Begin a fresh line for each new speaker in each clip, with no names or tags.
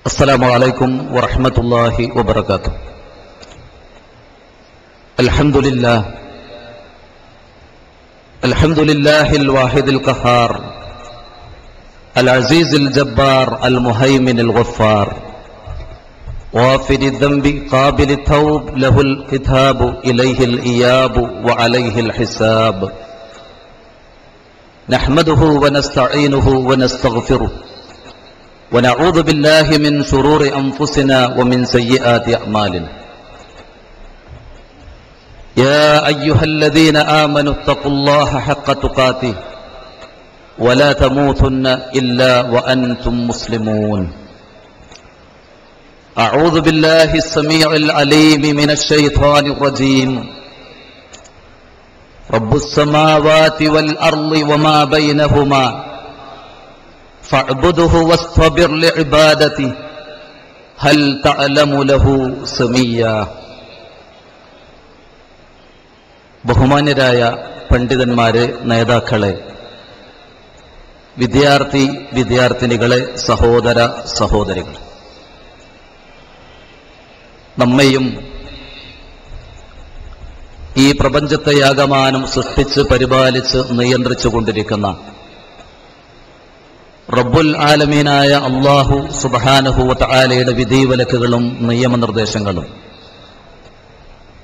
السلام عليكم ورحمة الله وبركاته. الحمد لله الواحد القهار العزيز الجبار المهيمن الغفار غافر الذنب قابل التوب له الكتاب إليه الإياب وعليه الحساب نحمده ونستعينه ونستغفره ونعوذ بالله من شرور أنفسنا ومن سيئات أعمالنا. يا أيها الذين آمنوا اتقوا الله حق تقاته ولا تموتن إلا وأنتم مسلمون. أعوذ بالله السميع العليم من الشيطان الرجيم. رب السماوات والأرض وما بينهما فاعبده واصطبر لعبادته هل تعلم له سميا. ബഹുമാന്യരായ പണ്ഡിതന്മാരെ, നേതാക്കളെ, വിദ്യാർത്ഥിനികളെ, സഹോദര സഹോദരികൾ, നമ്മെയും ഈ പ്രപഞ്ചത്തെയാകമാനം സൃഷ്ടിച്ച് പരിപാലിച്ച് നിയന്ത്രിച്ചു കൊണ്ടിരിക്കുന്ന റബ്ബുൽ ആലമീനായ അല്ലാഹു സുബ്ഹാനഹു വ തആലയുടെ വിധിവിലക്കുകളും നിയമനിർദ്ദേശങ്ങളും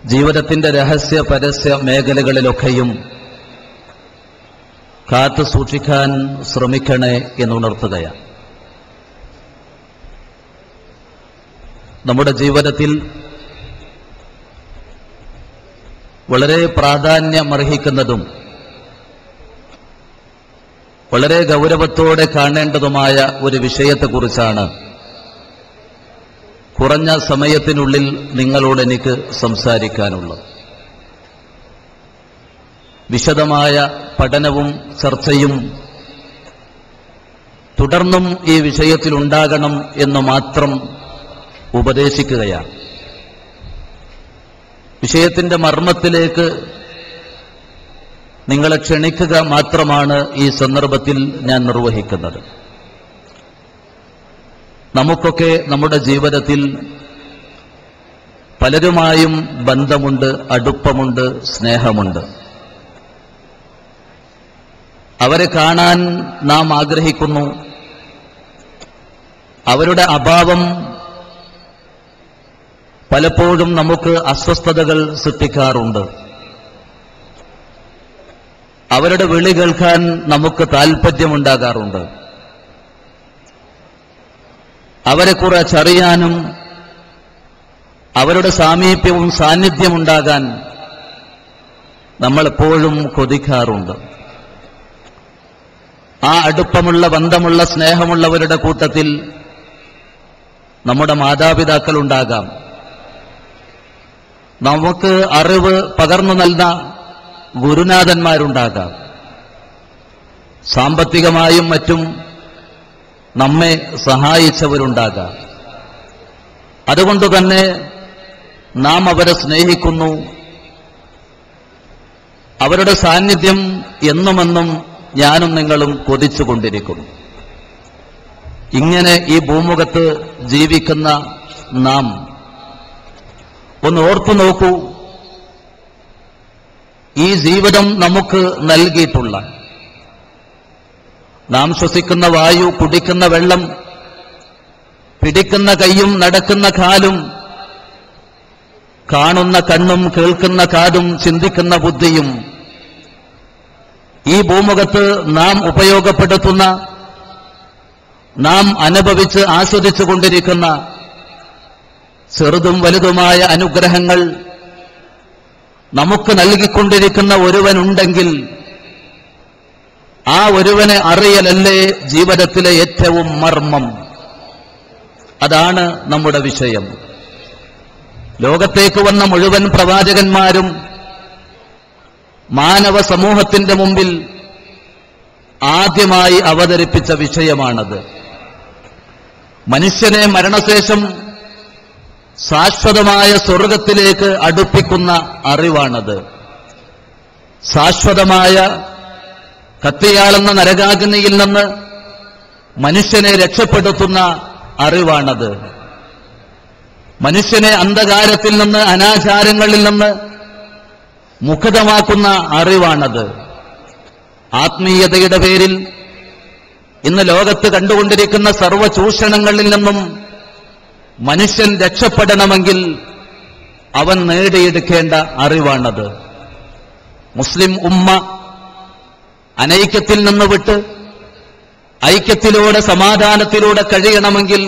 ജീവിതത്തിന്റെ രഹസ്യ പരസ്യ മേഖലകളിലൊക്കെയും കാത്തു സൂക്ഷിക്കാൻ ശ്രമിക്കണേ എന്നുണർത്തുകയാണ്. നമ്മുടെ ജീവിതത്തിൽ വളരെ പ്രാധാന്യമർഹിക്കുന്നതും വളരെ ഗൗരവത്തോടെ കാണേണ്ടതുമായ ഒരു വിഷയത്തെക്കുറിച്ചാണ് കുറഞ്ഞ സമയത്തിനുള്ളിൽ നിങ്ങളോട് എനിക്ക് സംസാരിക്കാനുള്ളത്. വിശദമായ പഠനവും ചർച്ചയും തുടർന്നും ഈ വിഷയത്തിലുണ്ടാകണം എന്ന് മാത്രം ഉപദേശിക്കുകയാണ്. വിഷയത്തിന്റെ മർമ്മത്തിലേക്ക് നിങ്ങളെ ക്ഷണിക്കുക മാത്രമാണ് ഈ സന്ദർഭത്തിൽ ഞാൻ നിർവഹിക്കുന്നത്. നമുക്കൊക്കെ നമ്മുടെ ജീവിതത്തിൽ പലരുമായും ബന്ധമുണ്ട്, അടുപ്പമുണ്ട്, സ്നേഹമുണ്ട്. അവരെ കാണാൻ നാം ആഗ്രഹിക്കുന്നു. അവരുടെ അഭാവം പലപ്പോഴും നമുക്ക് അസ്വസ്ഥതകൾ സൃഷ്ടിക്കാറുണ്ട്. അവരുടെ വിളി കേൾക്കാൻ നമുക്ക് താൽപര്യമുണ്ടാകാറുണ്ട്. അവരെക്കുറിച്ചറിയാനും അവരുടെ സാമീപ്യവും സാന്നിധ്യമുണ്ടാകാൻ നമ്മളെപ്പോഴും കൊതിക്കാറുണ്ട്. ആ അടുപ്പമുള്ള, ബന്ധമുള്ള, സ്നേഹമുള്ളവരുടെ കൂട്ടത്തിൽ നമ്മുടെ മാതാപിതാക്കളുണ്ടാകാം. നമുക്ക് അറിവ് പകർന്നു നൽകുന്ന ഗുരുനാഥന്മാരുണ്ടാകാം. സാമ്പത്തികമായും മറ്റും നമ്മെ സഹായിച്ചവരുണ്ടാകാം. അതുകൊണ്ട് തന്നെ നാം അവരെ സ്നേഹിക്കുന്നു. അവരുടെ സാന്നിധ്യം എന്നുമെന്നും ഞാനും നിങ്ങളും കൊതിച്ചുകൊണ്ടിരിക്കുന്നു. ഇങ്ങനെ ഈ ഭൂമുഖത്ത് ജീവിക്കുന്ന നാം ഒന്ന് ഓർത്തു നോക്കൂ. ഈ ജീവിതം നമുക്ക് നൽകിയിട്ടുള്ള, നാം ശ്വസിക്കുന്ന വായു, കുടിക്കുന്ന വെള്ളം, പിടിക്കുന്ന കൈയും നടക്കുന്ന കാലും, കാണുന്ന കണ്ണും കേൾക്കുന്ന കാതും ചിന്തിക്കുന്ന ബുദ്ധിയും, ഈ ഭൂമുഖത്ത് നാം ഉപയോഗപ്പെടുത്തുന്ന, നാം അനുഭവിച്ച് ആസ്വദിച്ചു കൊണ്ടിരിക്കുന്ന ചെറുതും വലുതുമായ അനുഗ്രഹങ്ങൾ നമുക്ക് നൽകിക്കൊണ്ടിരിക്കുന്ന ഒരുവനുണ്ടെങ്കിൽ ആ ഒരുവനെ അറിയലല്ലേ ജീവിതത്തിലെ ഏറ്റവും മർമ്മം. അതാണ് നമ്മുടെ വിഷയം. ലോകത്തേക്ക് വന്ന മുഴുവൻ പ്രവാചകന്മാരും മാനവ സമൂഹത്തിന്റെ മുമ്പിൽ ആദ്യമായി അവതരിപ്പിച്ച വിഷയമാണത്. മനുഷ്യനെ മരണശേഷം ശാശ്വതമായ സ്വർഗത്തിലേക്ക് അടുപ്പിക്കുന്ന അറിവാണത്. ശാശ്വതമായ കത്തിയാളുന്ന നരകാഗ്നിയിൽ നിന്ന് മനുഷ്യനെ രക്ഷപ്പെടുത്തുന്ന അറിവാണത്. മനുഷ്യനെ അന്ധകാരത്തിൽ നിന്ന്, അനാചാരങ്ങളിൽ നിന്ന് മുക്തമാക്കുന്ന അറിവാണത്. ആത്മീയതയുടെ പേരിൽ ഇന്ന് ലോകത്ത് കണ്ടുകൊണ്ടിരിക്കുന്ന സർവ്വ ചൂഷണങ്ങളിൽ നിന്നും മനുഷ്യൻ രക്ഷപ്പെടണമെങ്കിൽ അവൻ നേടിയെടുക്കേണ്ട അറിവാണത്. മുസ്ലിം ഉമ്മ അനൈക്യത്തിൽ നിന്ന് വിട്ട് ഐക്യത്തിലൂടെ, സമാധാനത്തിലൂടെ കഴിയണമെങ്കിൽ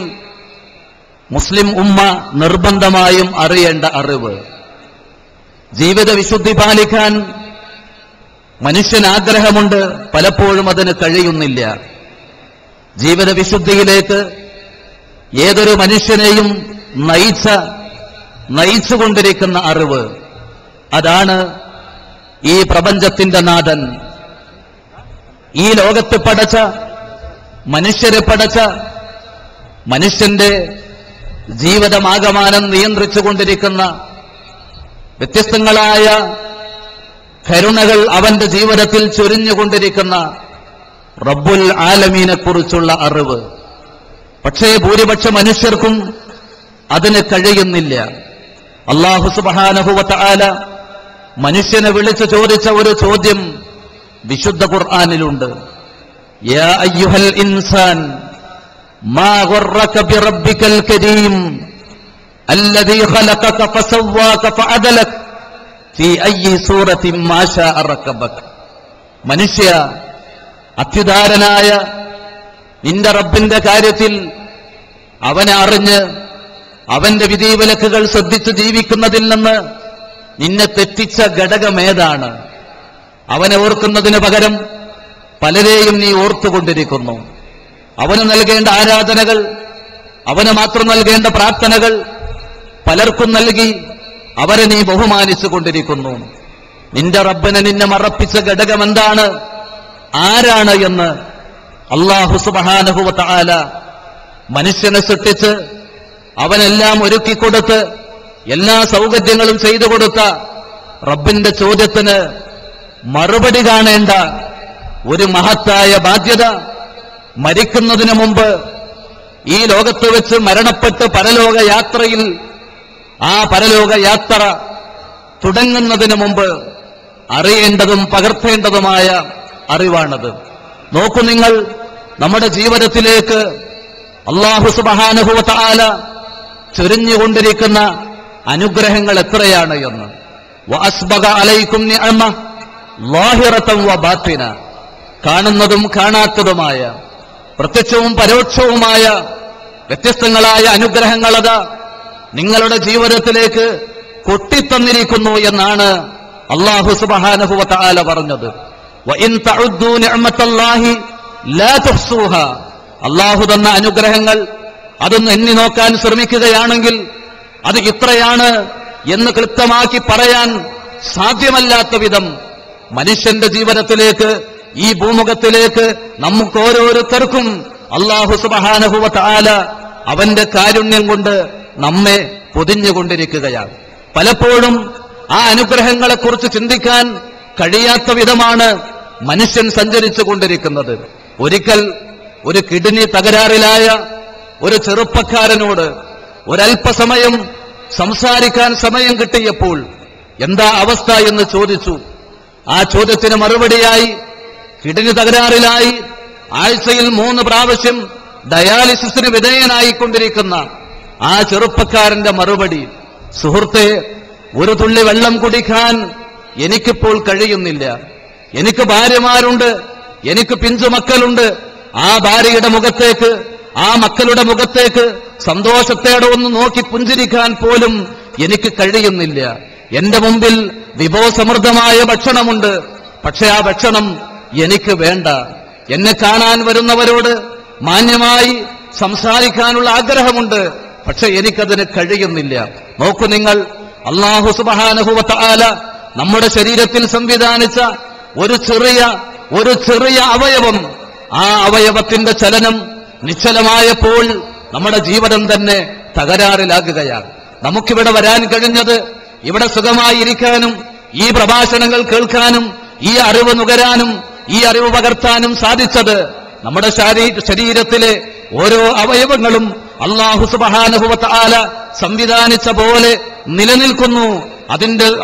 മുസ്ലിം ഉമ്മ നിർബന്ധമായും അറിയേണ്ട അറിവ്. ജീവിത വിശുദ്ധി പാലിക്കാൻ മനുഷ്യൻ ആഗ്രഹമുണ്ട്, പലപ്പോഴും അതിന് കഴിയുന്നില്ല. ജീവിത വിശുദ്ധിയിലേക്ക് ഏതൊരു മനുഷ്യനെയും നയിച്ചുകൊണ്ടിരിക്കുന്ന അറിവ്, അതാണ് ഈ പ്രപഞ്ചത്തിന്റെ നാഥൻ, ഈ ലോകത്ത് പടച്ച, മനുഷ്യരെ പടച്ച, മനുഷ്യന്റെ ജീവിതമാകമാനം നിയന്ത്രിച്ചുകൊണ്ടിരിക്കുന്ന വ്യത്യസ്തങ്ങളായ കരുണകൾ അവന്റെ ജീവിതത്തിൽ ചൊരിഞ്ഞുകൊണ്ടിരിക്കുന്ന റബ്ബുൽ ആലമീനെ കുറിച്ചുള്ള അറിവ്. പക്ഷേ ഭൂരിപക്ഷ മനുഷ്യർക്കും അതിന് കഴിയുന്നില്ല. അല്ലാഹു സുബ്ഹാനഹു വ തആല മനുഷ്യനെ വിളിച്ചു ചോദിച്ച ഒരു ചോദ്യം വിശുദ്ധ ഖുർആനിലുണ്ട്. യാ അയ്യുഹൽ ഇൻസാൻ മാ ഗർറക ബിറബ്ബിക്കൽ കരീം അല്ലദീ ഖലഖക ഫസവ്വാക ഫഅദലക ഫീ അയ്യി സൂറത്തിൻ മാ ശാഅ റക്കബക. മനുഷ്യ, അത്യുദാരനായ നിന്റെ റബ്ബിന്റെ കാര്യത്തിൽ അവനെ അറിഞ്ഞ് അവന്റെ വിധിവിലക്കുകൾ ശ്രദ്ധിച്ച് ജീവിക്കുന്നതിൽ നിന്ന് നിന്നെ തെറ്റിച്ച ഘടകമേതാണ്? അവനെ ഓർക്കുന്നതിന് പകരം പലരെയും നീ ഓർത്തുകൊണ്ടിരിക്കുന്നു. അവന് നൽകേണ്ട ആരാധനകൾ, അവന് മാത്രം നൽകേണ്ട പ്രാർത്ഥനകൾ പലർക്കും നൽകി അവരെ നീ ബഹുമാനിച്ചു കൊണ്ടിരിക്കുന്നു. നിന്റെ റബ്ബിനെ നിന്നെ മറപ്പിച്ച ഘടകം എന്താണ്, ആരാണ് എന്ന് അല്ലാഹു സുബ്ഹാനഹു വ തആല മനുഷ്യനെ സൃഷ്ടിച്ച് അവനെല്ലാം ഒരുക്കിക്കൊടുത്ത് എല്ലാ സൗകര്യങ്ങളും ചെയ്തു കൊടുത്ത റബ്ബിന്റെ ചോദ്യത്തിന് മറുപടി കാണേണ്ട ഒരു മഹത്തായ ബാധ്യത മരിക്കുന്നതിന് മുമ്പ്, ഈ ലോകത്ത് വെച്ച് മരണപ്പെട്ട് പരലോക യാത്രയിൽ, ആ പരലോക യാത്ര തുടങ്ങുന്നതിന് മുമ്പ് അറിയേണ്ടതും പകർത്തേണ്ടതുമായ അറിവാണത്. നോക്കൂ നിങ്ങൾ, നമ്മുടെ ജീവിതത്തിലേക്ക് അല്ലാഹു സുബ്ഹാനഹു വ തആല ചൊരിഞ്ഞുകൊണ്ടിരിക്കുന്ന അനുഗ്രഹങ്ങൾ എത്രയാണ് എന്ന്. വഅസ്ബഗ അലൈക്കും നിഅമ ളാഹിറതൻ വ ബാത്തിന. കാണുന്നതും കാണാത്തതുമായ, പ്രത്യക്ഷവും പരോക്ഷവുമായ വ്യത്യസ്തങ്ങളായ അനുഗ്രഹങ്ങളത് നിങ്ങളുടെ ജീവിതത്തിലേക്ക് കൊട്ടിത്തന്നിരിക്കുന്നു എന്നാണ് അല്ലാഹു സുബ്ഹാനഹു വ തആല പറഞ്ഞത്. വഇൻ തഉദ്ദൂ നിഅമത്തല്ലാഹി ലാ തുഹ്സൂഹാ. അല്ലാഹു തന്ന അനുഗ്രഹങ്ങൾ അതൊന്ന് എണ്ണി നോക്കാൻ ശ്രമിക്കുകയാണെങ്കിൽ അത് ഇത്രയാണ് എന്ന് കൃത്യമാക്കി പറയാൻ സാധ്യമല്ലാത്ത വിധം മനുഷ്യന്റെ ജീവിതത്തിലേക്ക്, ഈ ഭൂമുഖത്തിലേക്ക് നമുക്ക് ഓരോരുത്തർക്കും അല്ലാഹു സുബ്ഹാനഹു വ തആല അവന്റെ കാരുണ്യം കൊണ്ട് നമ്മെ പൊതിഞ്ഞുകൊണ്ടിരിക്കുകയാണ്. പലപ്പോഴും ആ അനുഗ്രഹങ്ങളെക്കുറിച്ച് ചിന്തിക്കാൻ കഴിയാത്ത വിധമാണ് മനുഷ്യൻ സഞ്ചരിച്ചു കൊണ്ടിരിക്കുന്നത്. ഒരിക്കൽ ഒരു കിഡ്നി തകരാറിലായ ഒരു ചെറുപ്പക്കാരനോട് ഒരല്പസമയം സംസാരിക്കാൻ സമയം കിട്ടിയപ്പോൾ എന്താ അവസ്ഥ എന്ന് ചോദിച്ചു. ആ ചോദ്യത്തിന് മറുപടിയായി, കിഡ്നി തകരാറിലായി ആഴ്ചയിൽ 3 പ്രാവശ്യം ഡയാലിസിസിന് വിധേയനായിക്കൊണ്ടിരിക്കുന്ന ആ ചെറുപ്പക്കാരന്റെ മറുപടി, സുഹൃത്തെ, ഒരു തുള്ളി വെള്ളം കുടിക്കാൻ എനിക്കിപ്പോൾ കഴിയുന്നില്ല. എനിക്ക് ഭാര്യമാരുണ്ട്, എനിക്ക് പിഞ്ചുമക്കളുണ്ട്. ആ ഭാര്യയുടെ മുഖത്തേക്ക്, ആ മക്കളുടെ മുഖത്തേക്ക് സന്തോഷത്തോടെ ഒന്ന് നോക്കി പുഞ്ചിരിക്കാൻ പോലും എനിക്ക് കഴിയുന്നില്ല. എന്റെ മുമ്പിൽ വിഭവസമൃദ്ധമായ ഭക്ഷണമുണ്ട്, പക്ഷെ ആ ഭക്ഷണം എനിക്ക് വേണ്ട. എന്നെ കാണാൻ വരുന്നവരോട് മാന്യമായി സംസാരിക്കാനുള്ള ആഗ്രഹമുണ്ട്, പക്ഷെ എനിക്കതിന് കഴിയുന്നില്ല. നോക്കൂ നിങ്ങൾ, അല്ലാഹു സുബ്ഹാനഹു വ തആല നമ്മുടെ ശരീരത്തിൽ സംവിധാനിച്ച ഒരു ചെറിയ അവയവം, ആ അവയവത്തിന്റെ ചലനം നിശ്ചലമായപ്പോൾ നമ്മുടെ ജീവിതം തന്നെ തകരാറിലാകുകയാണ്. നമുക്കിവിടെ വരാൻ കഴിഞ്ഞത്, ഇവിടെ സുഖമായി ഇരിക്കാനും, ഈ പ്രഭാഷണങ്ങൾ കേൾക്കാനും, ഈ അറിവ് നുകരാനും, ഈ അറിവ് പകർത്താനും സാധിച്ചത് നമ്മുടെ ശരീരത്തിലെ ഓരോ അവയവങ്ങളും അല്ലാഹു സുബ്ഹാനഹു വ തആല സംവിധാനിച്ച പോലെ നിലനിൽക്കുന്നു.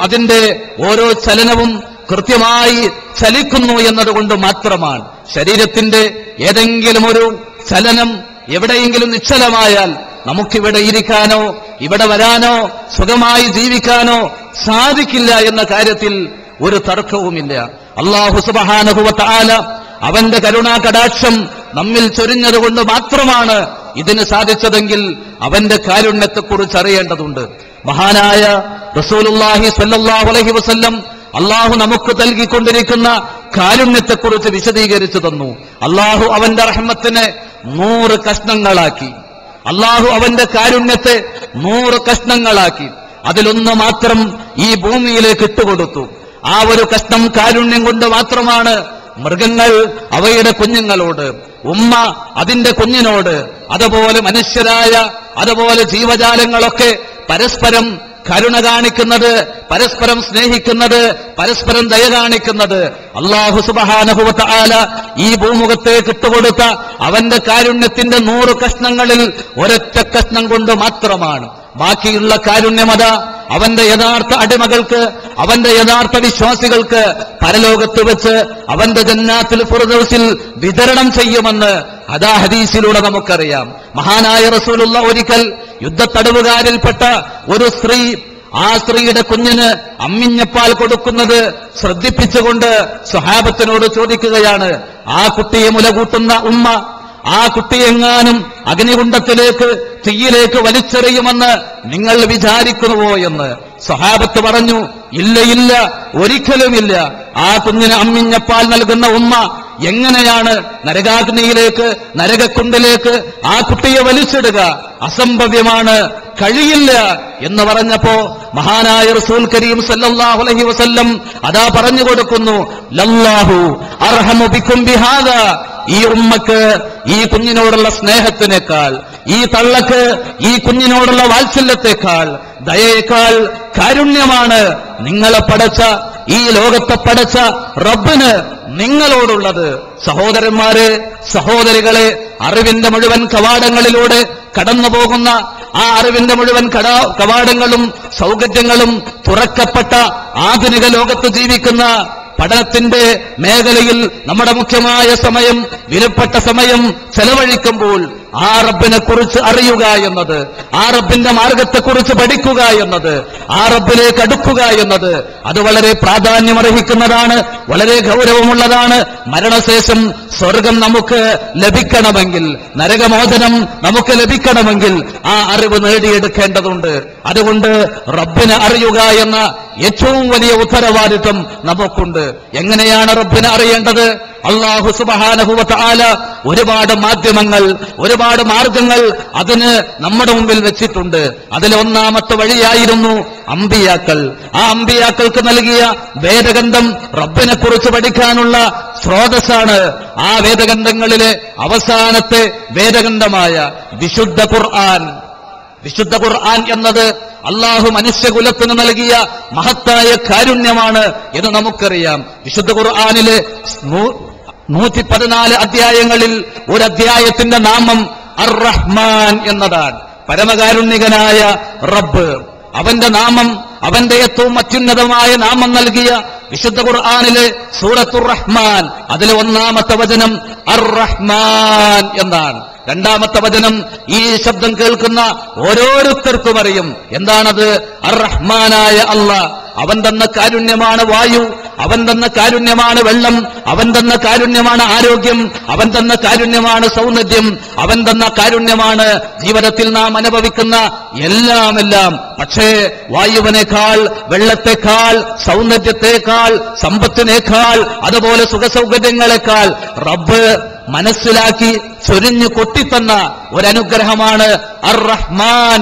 അതിന്റെ ഓരോ ചലനവും കൃത്യമായി ചലിക്കുന്നു എന്നതുകൊണ്ട് മാത്രമാണ്. ശരീരത്തിന്റെ ഏതെങ്കിലും ഒരു ചലനം എവിടെയെങ്കിലും നിശ്ചലമായാൽ നമുക്കിവിടെ ഇരിക്കാനോ ഇവിടെ വരാനോ സുഖമായി ജീവിക്കാനോ സാധിക്കില്ല എന്ന കാര്യത്തിൽ ഒരു തർക്കവുമില്ല. അല്ലാഹു സുബ്ഹാനഹു വ തആല അവന്റെ കരുണാ കടാക്ഷം നമ്മിൽ ചൊരിഞ്ഞതുകൊണ്ട് മാത്രമാണ് ഇതിന് സാധിച്ചതെങ്കിൽ അവന്റെ കാരുണ്യത്തെക്കുറിച്ച് അറിയേണ്ടതുണ്ട്. മഹാനായ റസൂലുള്ളാഹി സ്വല്ലല്ലാഹു അലൈഹി വസല്ലം അള്ളാഹു നമുക്ക് നൽകിക്കൊണ്ടിരിക്കുന്ന കാരുണ്യത്തെക്കുറിച്ച് വിശദീകരിച്ചു തന്നു. അള്ളാഹു അവന്റെ റഹ്മത്തിനെ 100 കഷ്ണങ്ങളാക്കി. അള്ളാഹു അവന്റെ കാരുണ്യത്തെ 100 കഷ്ണങ്ങളാക്കി. അതിലൊന്ന് മാത്രം ഈ ഭൂമിയിലേക്ക് ഇട്ടുകൊടുത്തു. ആ ഒരു കഷ്ണം കാരുണ്യം കൊണ്ട് മാത്രമാണ് മൃഗങ്ങൾ അവയുടെ കുഞ്ഞുങ്ങളോട്, ഉമ്മ അതിന്റെ കുഞ്ഞിനോട്, അതുപോലെ മനുഷ്യരായ അതുപോലെ ജീവജാലങ്ങളൊക്കെ പരസ്പരം കരുണ കാണിക്കുന്നത്, പരസ്പരം സ്നേഹിക്കുന്നത്, പരസ്പരം ദയ കാണിക്കുന്നത് അല്ലാഹു സുബ്ഹാനഹു വ തആല ഈ ഭൂമുഖത്തേക്ക് ഇട്ടുകൊടുത്ത അവന്റെ കാരുണ്യത്തിന്റെ 100 കഷ്ണങ്ങളിൽ ഒരൊറ്റ കഷ്ണം കൊണ്ട് മാത്രമാണ്. ബാക്കിയുള്ള കാരുണ്യമത അവന്റെ യഥാർത്ഥ അടിമകൾക്ക്, അവന്റെ യഥാർത്ഥ വിശ്വാസികൾക്ക് പരലോകത്ത് വെച്ച് അവന്റെ ജന്നാത്തുൽ ഫിർദൗസിൽ വിതരണം ചെയ്യുമെന്ന് അതാ ഹദീസിലൂടെ നമുക്കറിയാം. മഹാനായ റസൂലുള്ളാഹി ഒരിക്കൽ യുദ്ധത്തടവുകാരിൽപ്പെട്ട ഒരു സ്ത്രീ, ആ സ്ത്രീയുടെ കുഞ്ഞിന് അമ്മിഞ്ഞപ്പാൽ കൊടുക്കുന്നത് ശ്രദ്ധിപ്പിച്ചുകൊണ്ട് സ്വഹാബത്തിനോട് ചോദിക്കുകയാണ്, ആ കുട്ടിയെ മുലകൂട്ടുന്ന ഉമ്മ ആ കുട്ടിയെങ്ങാനും അഗ്നികുണ്ഡത്തിലേക്ക്, തീയിലേക്ക് വലിച്ചെറിയുമെന്ന് നിങ്ങൾ വിചാരിക്കുന്നുവോ എന്ന്. സ്വഹാബത്ത് പറഞ്ഞു, ഇല്ല, ഒരിക്കലുമില്ല. ആ കുഞ്ഞിന് അമ്മിഞ്ഞപ്പാൽ നൽകുന്ന ഉമ്മ എങ്ങനെയാണ് നരകാഗ്നിയിലേക്ക്, നരകക്കുണ്ടിലേക്ക് ആ കുട്ടിയെ വലിച്ചിടുക? അസംഭവ്യമാണ്, കഴിയില്ല എന്ന് പറഞ്ഞപ്പോ മഹാനായ റസൂൽ കരീം സല്ലല്ലാഹു അലൈഹി വസല്ലം അതാ പറഞ്ഞു കൊടുക്കുന്നു, ലല്ലാഹു അർഹമു ബിക്കും ബിഹാദാ. ഈ ഉമ്മക്ക് ഈ കുഞ്ഞിനോടുള്ള സ്നേഹത്തിനേക്കാൾ, ഈ തള്ളക്ക് ഈ കുഞ്ഞിനോടുള്ള വാത്സല്യത്തെക്കാൾ, ദയയേക്കാൾ കാരുണ്യമാണ് നിങ്ങളെ പടച്ച, ഈ ലോകത്തെ പടച്ച റബ്ബിന് നിങ്ങളോടുള്ളത്. സഹോദരന്മാരെ, സഹോദരികളെ, അറിവിന്റെ മുഴുവൻ കവാടങ്ങളിലൂടെ കടന്നു പോകുന്ന ആ അറിവിന്റെ മുഴുവൻ കവാടങ്ങളും സൗകര്യങ്ങളും തുറക്കപ്പെട്ട ആധുനിക ലോകത്ത് ജീവിക്കുന്ന പഠനത്തിന്റെ മേഖലയിൽ നമ്മുടെ മുഖ്യമായ സമയം, വിലപ്പെട്ട സമയം ചെലവഴിക്കുമ്പോൾ ആ റബ്ബിനെ കുറിച്ച് അറിയുക എന്നത്, ആ റബ്ബിന്റെ മാർഗത്തെക്കുറിച്ച് പഠിക്കുക എന്നത്, ആ റബ്ബിലേക്ക് അടുക്കുക എന്നത് അത് വളരെ പ്രാധാന്യമർഹിക്കുന്നതാണ്, വളരെ ഗൗരവമുള്ളതാണ്. മരണശേഷം സ്വർഗം നമുക്ക് ലഭിക്കണമെങ്കിൽ, നരകമോചനം നമുക്ക് ലഭിക്കണമെങ്കിൽ ആ അറിവ് നേടിയെടുക്കേണ്ടതുണ്ട്. അതുകൊണ്ട് റബ്ബിനെ അറിയുക എന്ന ഏറ്റവും വലിയ ഉത്തരവാദിത്വം നമുക്കുണ്ട്. എങ്ങനെയാണ് റബ്ബിനെ അറിയേണ്ടത്? അല്ലാഹു സുബ്ഹാനഹു വ തആല ഒരുപാട് മാധ്യമങ്ങൾ, ഒരുപാട് മാർഗങ്ങൾ അതിന് നമ്മുടെ മുമ്പിൽ വെച്ചിട്ടുണ്ട്. അതിൽ ഒന്നാമത്തെ വഴിയായിരുന്നു അമ്പിയാക്കൾ. ആ അമ്പിയാക്കൾക്ക് നൽകിയ വേദഗ്രന്ഥം റബ്ബിനെ കുറിച്ച് പഠിക്കാനുള്ള സ്രോതസ്സാണ്. ആ വേദഗ്രന്ഥങ്ങളിലെ അവസാനത്തെ വേദഗ്രന്ഥമായ വിശുദ്ധ ഖുർആൻ. വിശുദ്ധ ഖുർആൻ എന്നത് അള്ളാഹു മനുഷ്യകുലത്തിന് നൽകിയ മഹത്തായ കാരുണ്യമാണ് എന്ന് നമുക്കറിയാം. വിശുദ്ധ ഖുർആനിലെ 114 അധ്യായങ്ങളിൽ ഒരു അധ്യായത്തിന്റെ നാമം അർ റഹ്മാൻ എന്നതാണ്. പരമകാരുണ്യകനായ റബ്ബ്, അവന്റെ നാമം, അവന്റെ ഏറ്റവും അത്യുന്നതമായ നാമം നൽകിയ വിശുദ്ധ ഖുർആനിലെ സൂറത്തുർ റഹ്മാൻ, അതിലെ ഒന്നാമത്തെ വചനം അർ റഹ്മാൻ എന്നാണ്. രണ്ടാമത്തെ വചനം ഈ ശബ്ദം കേൾക്കുന്ന ഓരോരുത്തർക്കും അറിയും എന്താണത്. അർ റഹ്മാനായ അല്ലാഹ്, അവൻ തന്ന കാരുണ്യമാണ് വായു, അവൻ തന്ന കാരുണ്യമാണ് വെള്ളം, അവൻ തന്ന കാരുണ്യമാണ് ആരോഗ്യം, അവൻ തന്ന കാരുണ്യമാണ് സൗന്ദര്യം, അവൻ തന്ന കാരുണ്യമാണ് ജീവിതത്തിൽ നാം അനുഭവിക്കുന്ന എല്ലാം. പക്ഷേ വായുവിനേക്കാൾ, വെള്ളത്തെക്കാൾ, സൗന്ദര്യത്തെക്കാൾ, സമ്പത്തിനേക്കാൾ, അതുപോലെ സുഖസൗകര്യങ്ങളെക്കാൾ റബ്ബ് മനസ്സിലാക്കി ചൊരിഞ്ഞു കൊട്ടിത്തന്ന ഒരനുഗ്രഹമാണ് അർ റഹ്മാൻ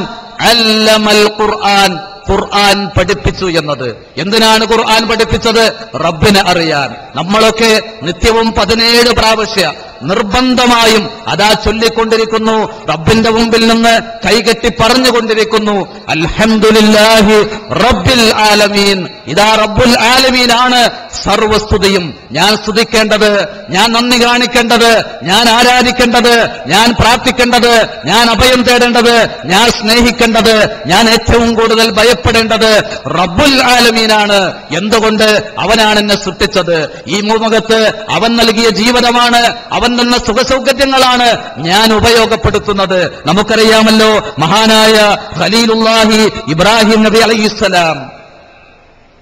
അല്ലമൽ ഖുർആൻ. ഖുർആൻ പഠിപ്പിച്ചു എന്നത്. എന്തിനാണ് ഖുർആൻ പഠിപ്പിച്ചത്? റബ്ബിനെ അറിയാൻ. നമ്മളൊക്കെ നിത്യവും 17 പ്രാവശ്യം നിർബന്ധമായും അതാ ചൊല്ലിക്കൊണ്ടിരിക്കുന്നു. റബ്ബിന്റെ മുമ്പിൽ നിന്ന് കൈകെട്ടി പറഞ്ഞുകൊണ്ടിരിക്കുന്നു, അൽഹംദുലില്ലാഹി റബ്ബിൽ ആലമീൻ. ഇതാ റബ്ബുൽ ആലമീനാണ് സർവസ്തുതിയും. ഞാൻ സ്തുതിക്കേണ്ടത്, ഞാൻ നന്ദി കാണിക്കേണ്ടത്, ഞാൻ ആരാധിക്കേണ്ടത്, ഞാൻ പ്രാർത്ഥിക്കേണ്ടത്, ഞാൻ അഭയം തേടേണ്ടത്, ഞാൻ സ്നേഹിക്കേണ്ടത്, ഞാൻ ഏറ്റവും കൂടുതൽ ഭയപ്പെടേണ്ടത് റബ്ബുൽ ആലമീനാണ്. എന്തുകൊണ്ട്? അവനാണ് എന്നെ സൃഷ്ടിച്ചത്. ഈ ഭൂമുഖത്ത് അവൻ നൽകിയ ജീവിതമാണ്, അവൻ തന്ന സുഖസൗകര്യങ്ങളാണ് ഞാൻ ഉപയോഗപ്പെടുത്തുന്നത്. നമുക്കറിയാമല്ലോ, മഹാനായ ഖലീലുല്ലാഹി ഇബ്രാഹിം നബി അലൈഹിസ്സലാം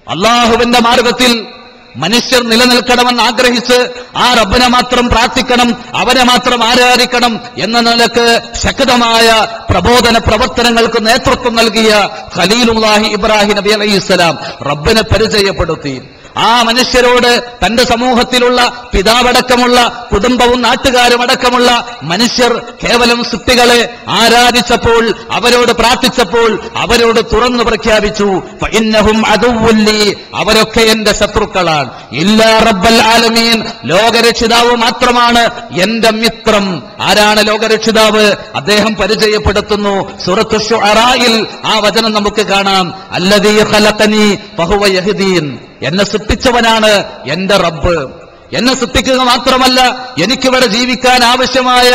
അള്ളാഹുവിന്റെ മാർഗത്തിൽ മനുഷ്യർ നിലനിൽക്കണമെന്ന് ആഗ്രഹിച്ച് ആ റബ്ബിനെ മാത്രം പ്രാർത്ഥിക്കണം, അവനെ മാത്രം ആരാധിക്കണം എന്ന നിലക്ക് ശക്തമായ പ്രബോധന പ്രവർത്തനങ്ങൾക്ക് നേതൃത്വം നൽകിയ ഖലീലുല്ലാഹി ഇബ്രാഹിം നബി അലൈഹിസ്സലാം റബ്ബിനെ പരിചയപ്പെടുത്തി. ആ മനുഷ്യരോട് തന്റെ സമൂഹത്തിലുള്ള പിതാവടക്കമുള്ള കുടുംബവും നാട്ടുകാരും അടക്കമുള്ള മനുഷ്യർ കേവലം സൃഷ്ടികളെ ആരാധിച്ചപ്പോൾ, അവരോട് പ്രാർത്ഥിച്ചപ്പോൾ അവരോട് തുറന്നു പ്രഖ്യാപിച്ചു, ഫഇന്നഹും അദുവ്വുൻ ലീ, അവരൊക്കെ എന്റെ ശത്രുക്കളാണ്. ഇല്ലാ റബ്ബൽ ആലമീൻ, ലോകരക്ഷിതാവ് മാത്രമാണ് എന്റെ മിത്രം. ആരാണ് ലോകരക്ഷിതാവ്? അദ്ദേഹം പരിചയപ്പെടുത്തുന്നു. സൂറത്തു ശുഅറായിൽ ആ വചനം നമുക്ക് കാണാം, അല്ലദീ ഖലഖനി ഫഹുവ യഹ്ദീൻ, എന്നെ സൃഷ്ടിച്ചവനാണ് എന്റെ റബ്ബ്. എന്നെ സൃഷ്ടിക്കുക മാത്രമല്ല, എനിക്കിവിടെ ജീവിക്കാൻ ആവശ്യമായ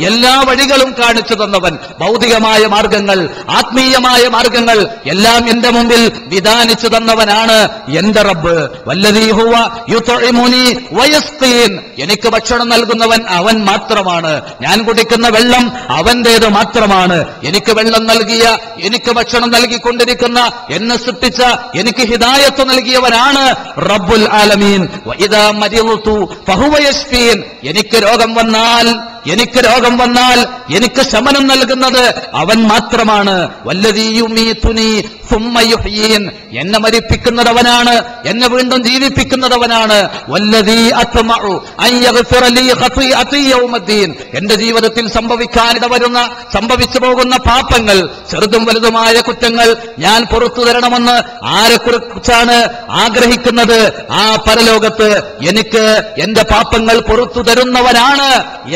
എല്ലാ വഴികളും കാണിച്ചു തന്നവൻ. ഭൗതികമായ മാർഗങ്ങൾ, ആത്മീയമായ മാർഗങ്ങൾ എല്ലാം എന്റെ മുമ്പിൽ വിധാനിച്ചു തന്നവനാണ് എന്റെ റബ്ബ്. വല്ലദീ ഹുവ യുത്ഇമുനി വയസ്ഖീൻ, എനിക്ക് ഭക്ഷണം നൽകുന്നവൻ അവൻ മാത്രമാണ്. ഞാൻ കുടിക്കുന്ന വെള്ളം അവന്റേത് മാത്രമാണ്. എനിക്ക് വെള്ളം നൽകിയ, എനിക്ക് ഭക്ഷണം നൽകിക്കൊണ്ടിരിക്കുന്ന, എന്നെ സൃഷ്ടിച്ച, എനിക്ക് ഹിദായത്ത് നൽകിയവനാണ് റബ്ബുൽ ആലമീൻ. വഇദാ മരിളു ഫഹുവ യശ്ഫീൻ, എനിക്ക് രോഗം വന്നാൽ എനിക്ക് ശമനം നൽകുന്നത് അവൻ മാത്രമാണ്. വല്ലദീ യുമീതുനി സുമ്മ യുഹ്യീൻ, എന്നെ മരിപ്പിക്കുന്നതവനാണ്, എന്നെ വീണ്ടും ജീവിപ്പിക്കുന്നതവനാണ്. വല്ലദീ അത്മഉ അൻ യഗ്ഫിറ ലീ ഖതീഅതി യൗമദ്ദീൻ, എന്റെ ജീവിതത്തിൽ സംഭവിക്കാനിടവരുന്ന, സംഭവിച്ചു പോകുന്ന പാപങ്ങൾ, ചെറുതും വലുതുമായ കുറ്റങ്ങൾ ഞാൻ പുറത്തു തരണമെന്ന് ആരെക്കുറിച്ചാണ് ആഗ്രഹിക്കുന്നത്? ആ പരലോകത്ത് എനിക്ക് എന്റെ പാപങ്ങൾ പുറത്തു തരുന്നവനാണ്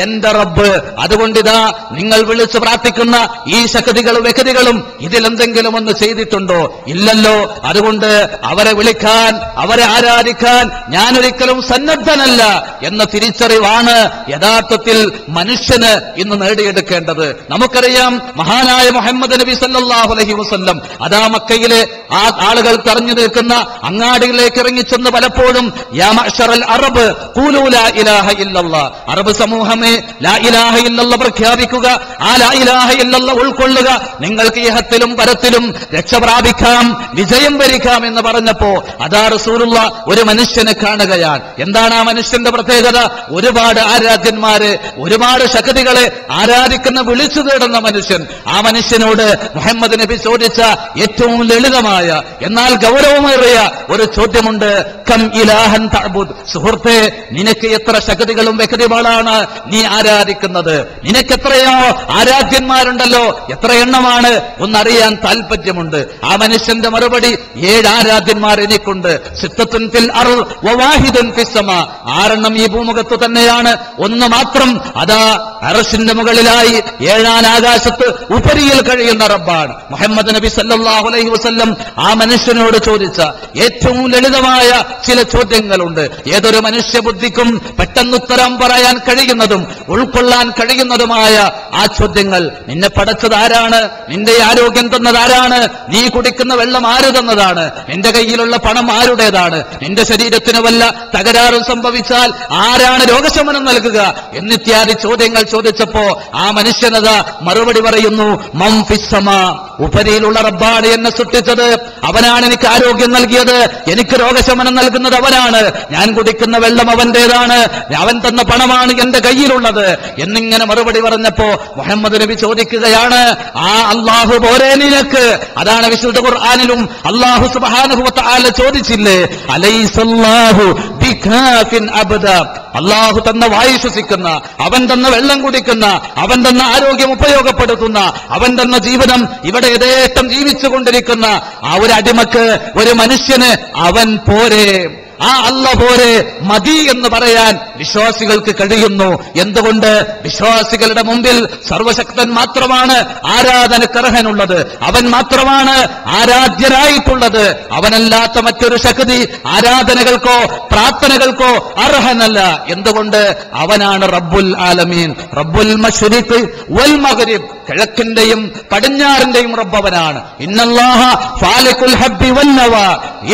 എന്റെ റബ്ബ്. അതുകൊണ്ടിതാ നിങ്ങൾ വിളിച്ചു പ്രാർത്ഥിക്കുന്ന ഈ ശക്തികളും വ്യക്തികളും ഇതിലെന്തെങ്കിലും ഒന്ന് ചെയ്തിട്ടുണ്ടോ? ഇല്ലല്ലോ. അതുകൊണ്ട് അവരെ വിളിക്കാൻ, അവരെ ആരാധിക്കാൻ ഞാനൊരിക്കലും സന്നദ്ധനല്ല എന്ന തിരിച്ചറിവാണ് യഥാർത്ഥത്തിൽ മനുഷ്യന് ഇന്ന് നേടിയെടുക്കേണ്ടത്. നമുക്കറിയാം, മഹാനായ മുഹമ്മദ് നബി സല്ലല്ലാഹു അലൈഹി വസല്ലം അതാ മക്കയിലെ ആ ആളുകൾ തറഞ്ഞു നിൽക്കുന്ന അങ്ങാടികളിലേക്ക് ഇറങ്ങിച്ചെന്ന് പലപ്പോഴും യാ മഅ്ശറൽ അറബ് ഖൂലൂ ലാ ഇലാഹ ഇല്ലല്ലാഹ്, അറബ് സമൂഹമേ ലാ ഇലാഹ ഇല്ലല്ലാഹ് പ്രഖ്യാപിക്കുക, ആ ലാ ഇലാഹ ഇല്ലല്ലാഹ് ഉൾക്കൊള്ളുക, നിങ്ങൾക്ക് ഇഹത്തിലും പരത്തിലും രക്ഷ പ്രാപിക്കാം, വിജയം വരിക്കാം എന്ന് പറഞ്ഞപ്പോ അതാ റസൂലുള്ളാഹ് ഒരു മനുഷ്യനെ കാണുകയാണ്. എന്താണ് ആ മനുഷ്യന്റെ പ്രത്യേകത? ഒരുപാട് ആരാധ്യന്മാരെ, ഒരുപാട് ശക്തികളെ ആരാധിക്കുന്ന, വിളിച്ചു തേടുന്ന മനുഷ്യൻ. ആ മനുഷ്യനോട് മുഹമ്മദ് നബി ചോദിച്ച ഏറ്റവും ലളിതമായ എന്നാൽ ഗൗരവമേറിയ ഒരു ചോദ്യമുണ്ട്, കം ഇലാഹൻ തഅബുദ്, സുഹൃത്തേ നിനക്ക് എത്ര ശക്തികളും വ്യക്തികളാണ് നീ ആരാധിക്കുന്നത്? നിനക്ക് എത്രയോ ആരാധ്യന്മാരുണ്ടല്ലോ, എത്ര എണ്ണമാണ്? ഒന്നറിയാൻ താല്പര്യമുണ്ട്. ആ മനുഷ്യന്റെ മറുപടി, 7 ആരാധ്യന്മാർ എനിക്കുണ്ട്. സിത്തത്തുൻ ഫിൽ അർള് വവാഹിദുൻ ഫിസ് സമാ, 6 ഈ ഭൂമുഖത്ത് തന്നെയാണ്, ഒന്ന് മാത്രം അതാ അർശിന്റെ മുകളിലായി 7 ആകാശത്ത് ഉപരിയിൽ കഴിയുന്ന റബ്ബാണ്. മുഹമ്മദ് നബി സല്ലല്ലാഹു അലൈഹി വസല്ലം ആ മനുഷ്യനോട് ചോദിച്ച ഏറ്റവും ലളിതമായ ചില ചോദ്യങ്ങളുണ്ട്. ഏതൊരു മനുഷ്യ ബുദ്ധിക്കും പെട്ടെന്നുത്തരം പറയാൻ കഴിയുന്നതും ഉൾക്കൊള്ളാൻ കഴിയുന്നതുമായ ആ ചോദ്യങ്ങൾ. നിന്നെ പടച്ചത് ആരാണ്? നിന്റെ ആരോഗ്യം തന്നത് ആരാണ്? നീ കുടിക്കുന്ന വെള്ളം ആര് തന്നതാണ്? നിന്റെ കയ്യിലുള്ള പണം ആരുടേതാണ്? നിന്റെ ശരീരത്തിന് വല്ല തകരാറും സംഭവിച്ചാൽ ആരാണ് രോഗശമനം നൽകുക? എന്നിത്യാദി ചോദ്യങ്ങൾ ചോദിച്ചപ്പോ ആ മനുഷ്യനത മറുപടി പറയുന്നു, മൻ ഫിസ് സമാ, ഉപരിയിലുള്ള റബ്ബാണ് എന്നെ സൃഷ്ടിച്ചത്, അവനാണ് എനിക്ക് ആരോഗ്യം നൽകിയത്, എനിക്ക് രോഗശമനം നൽകുന്നത് അവനാണ്, ഞാൻ കുടിക്കുന്ന വെള്ളം അവന്റേതാണ്, അവൻ തന്ന പണമാണ് എന്റെ കയ്യിലുള്ളത് എന്നിങ്ങനെ മറുപടി പറഞ്ഞപ്പോ മുഹമ്മദ് നബി ചോദിക്കുകയാണ്, ആ അല്ലാഹു പോരെ നിനക്ക്? അതാണ് വിശുദ്ധ ഖുർആനിലും അല്ലാഹു സുബ്ഹാനഹു വ തആല ചോദിച്ചില്ലേ, അലൈസല്ലാഹു ബികാഫിൻ അബ്ദ, അല്ലാഹു തന്ന വായു ശ്വസിക്കുന്ന, അവൻ തന്ന വെള്ളം കുടിക്കുന്ന, അവൻ തന്ന ആരോഗ്യം ഉപയോഗപ്പെടുത്തുന്ന, അവൻ തന്ന ജീവിതം ഇവിടെ യഥേഷ്ടം ജീവിച്ചുകൊണ്ടിരിക്കുന്ന ആ ഒരു അടിമക്ക്, ഒരു മനുഷ്യന് അവൻ പോരെ? ആ അല്ല പോരെ മതി എന്ന് പറയാൻ വിശ്വാസികൾക്ക് കഴിയുന്നു. എന്തുകൊണ്ട്? വിശ്വാസികളുടെ മുമ്പിൽ സർവശക്തൻ മാത്രമാണ് ആരാധനക്കർഹനുള്ളത്. അവൻ മാത്രമാണ് ആരാധ്യനായിട്ടുള്ളത്. അവനല്ലാത്ത മറ്റൊരു ശക്തി ആരാധനകൾക്കോ പ്രാർത്ഥനകൾക്കോ അർഹനല്ല. എന്തുകൊണ്ട്? അവനാണ് റബ്ബുൽ ആലമീൻ, റബ്ബുൽ മശ്രിഖ് വൽ മഗ്രിബ്, കിഴക്കിന്റെയും പടിഞ്ഞാറിന്റെയും റബ്ബ് അവനാണ്. ഇന്നല്ലാഹ ഫാലിഖുൽ ഹബ്ബി വന്നവാ,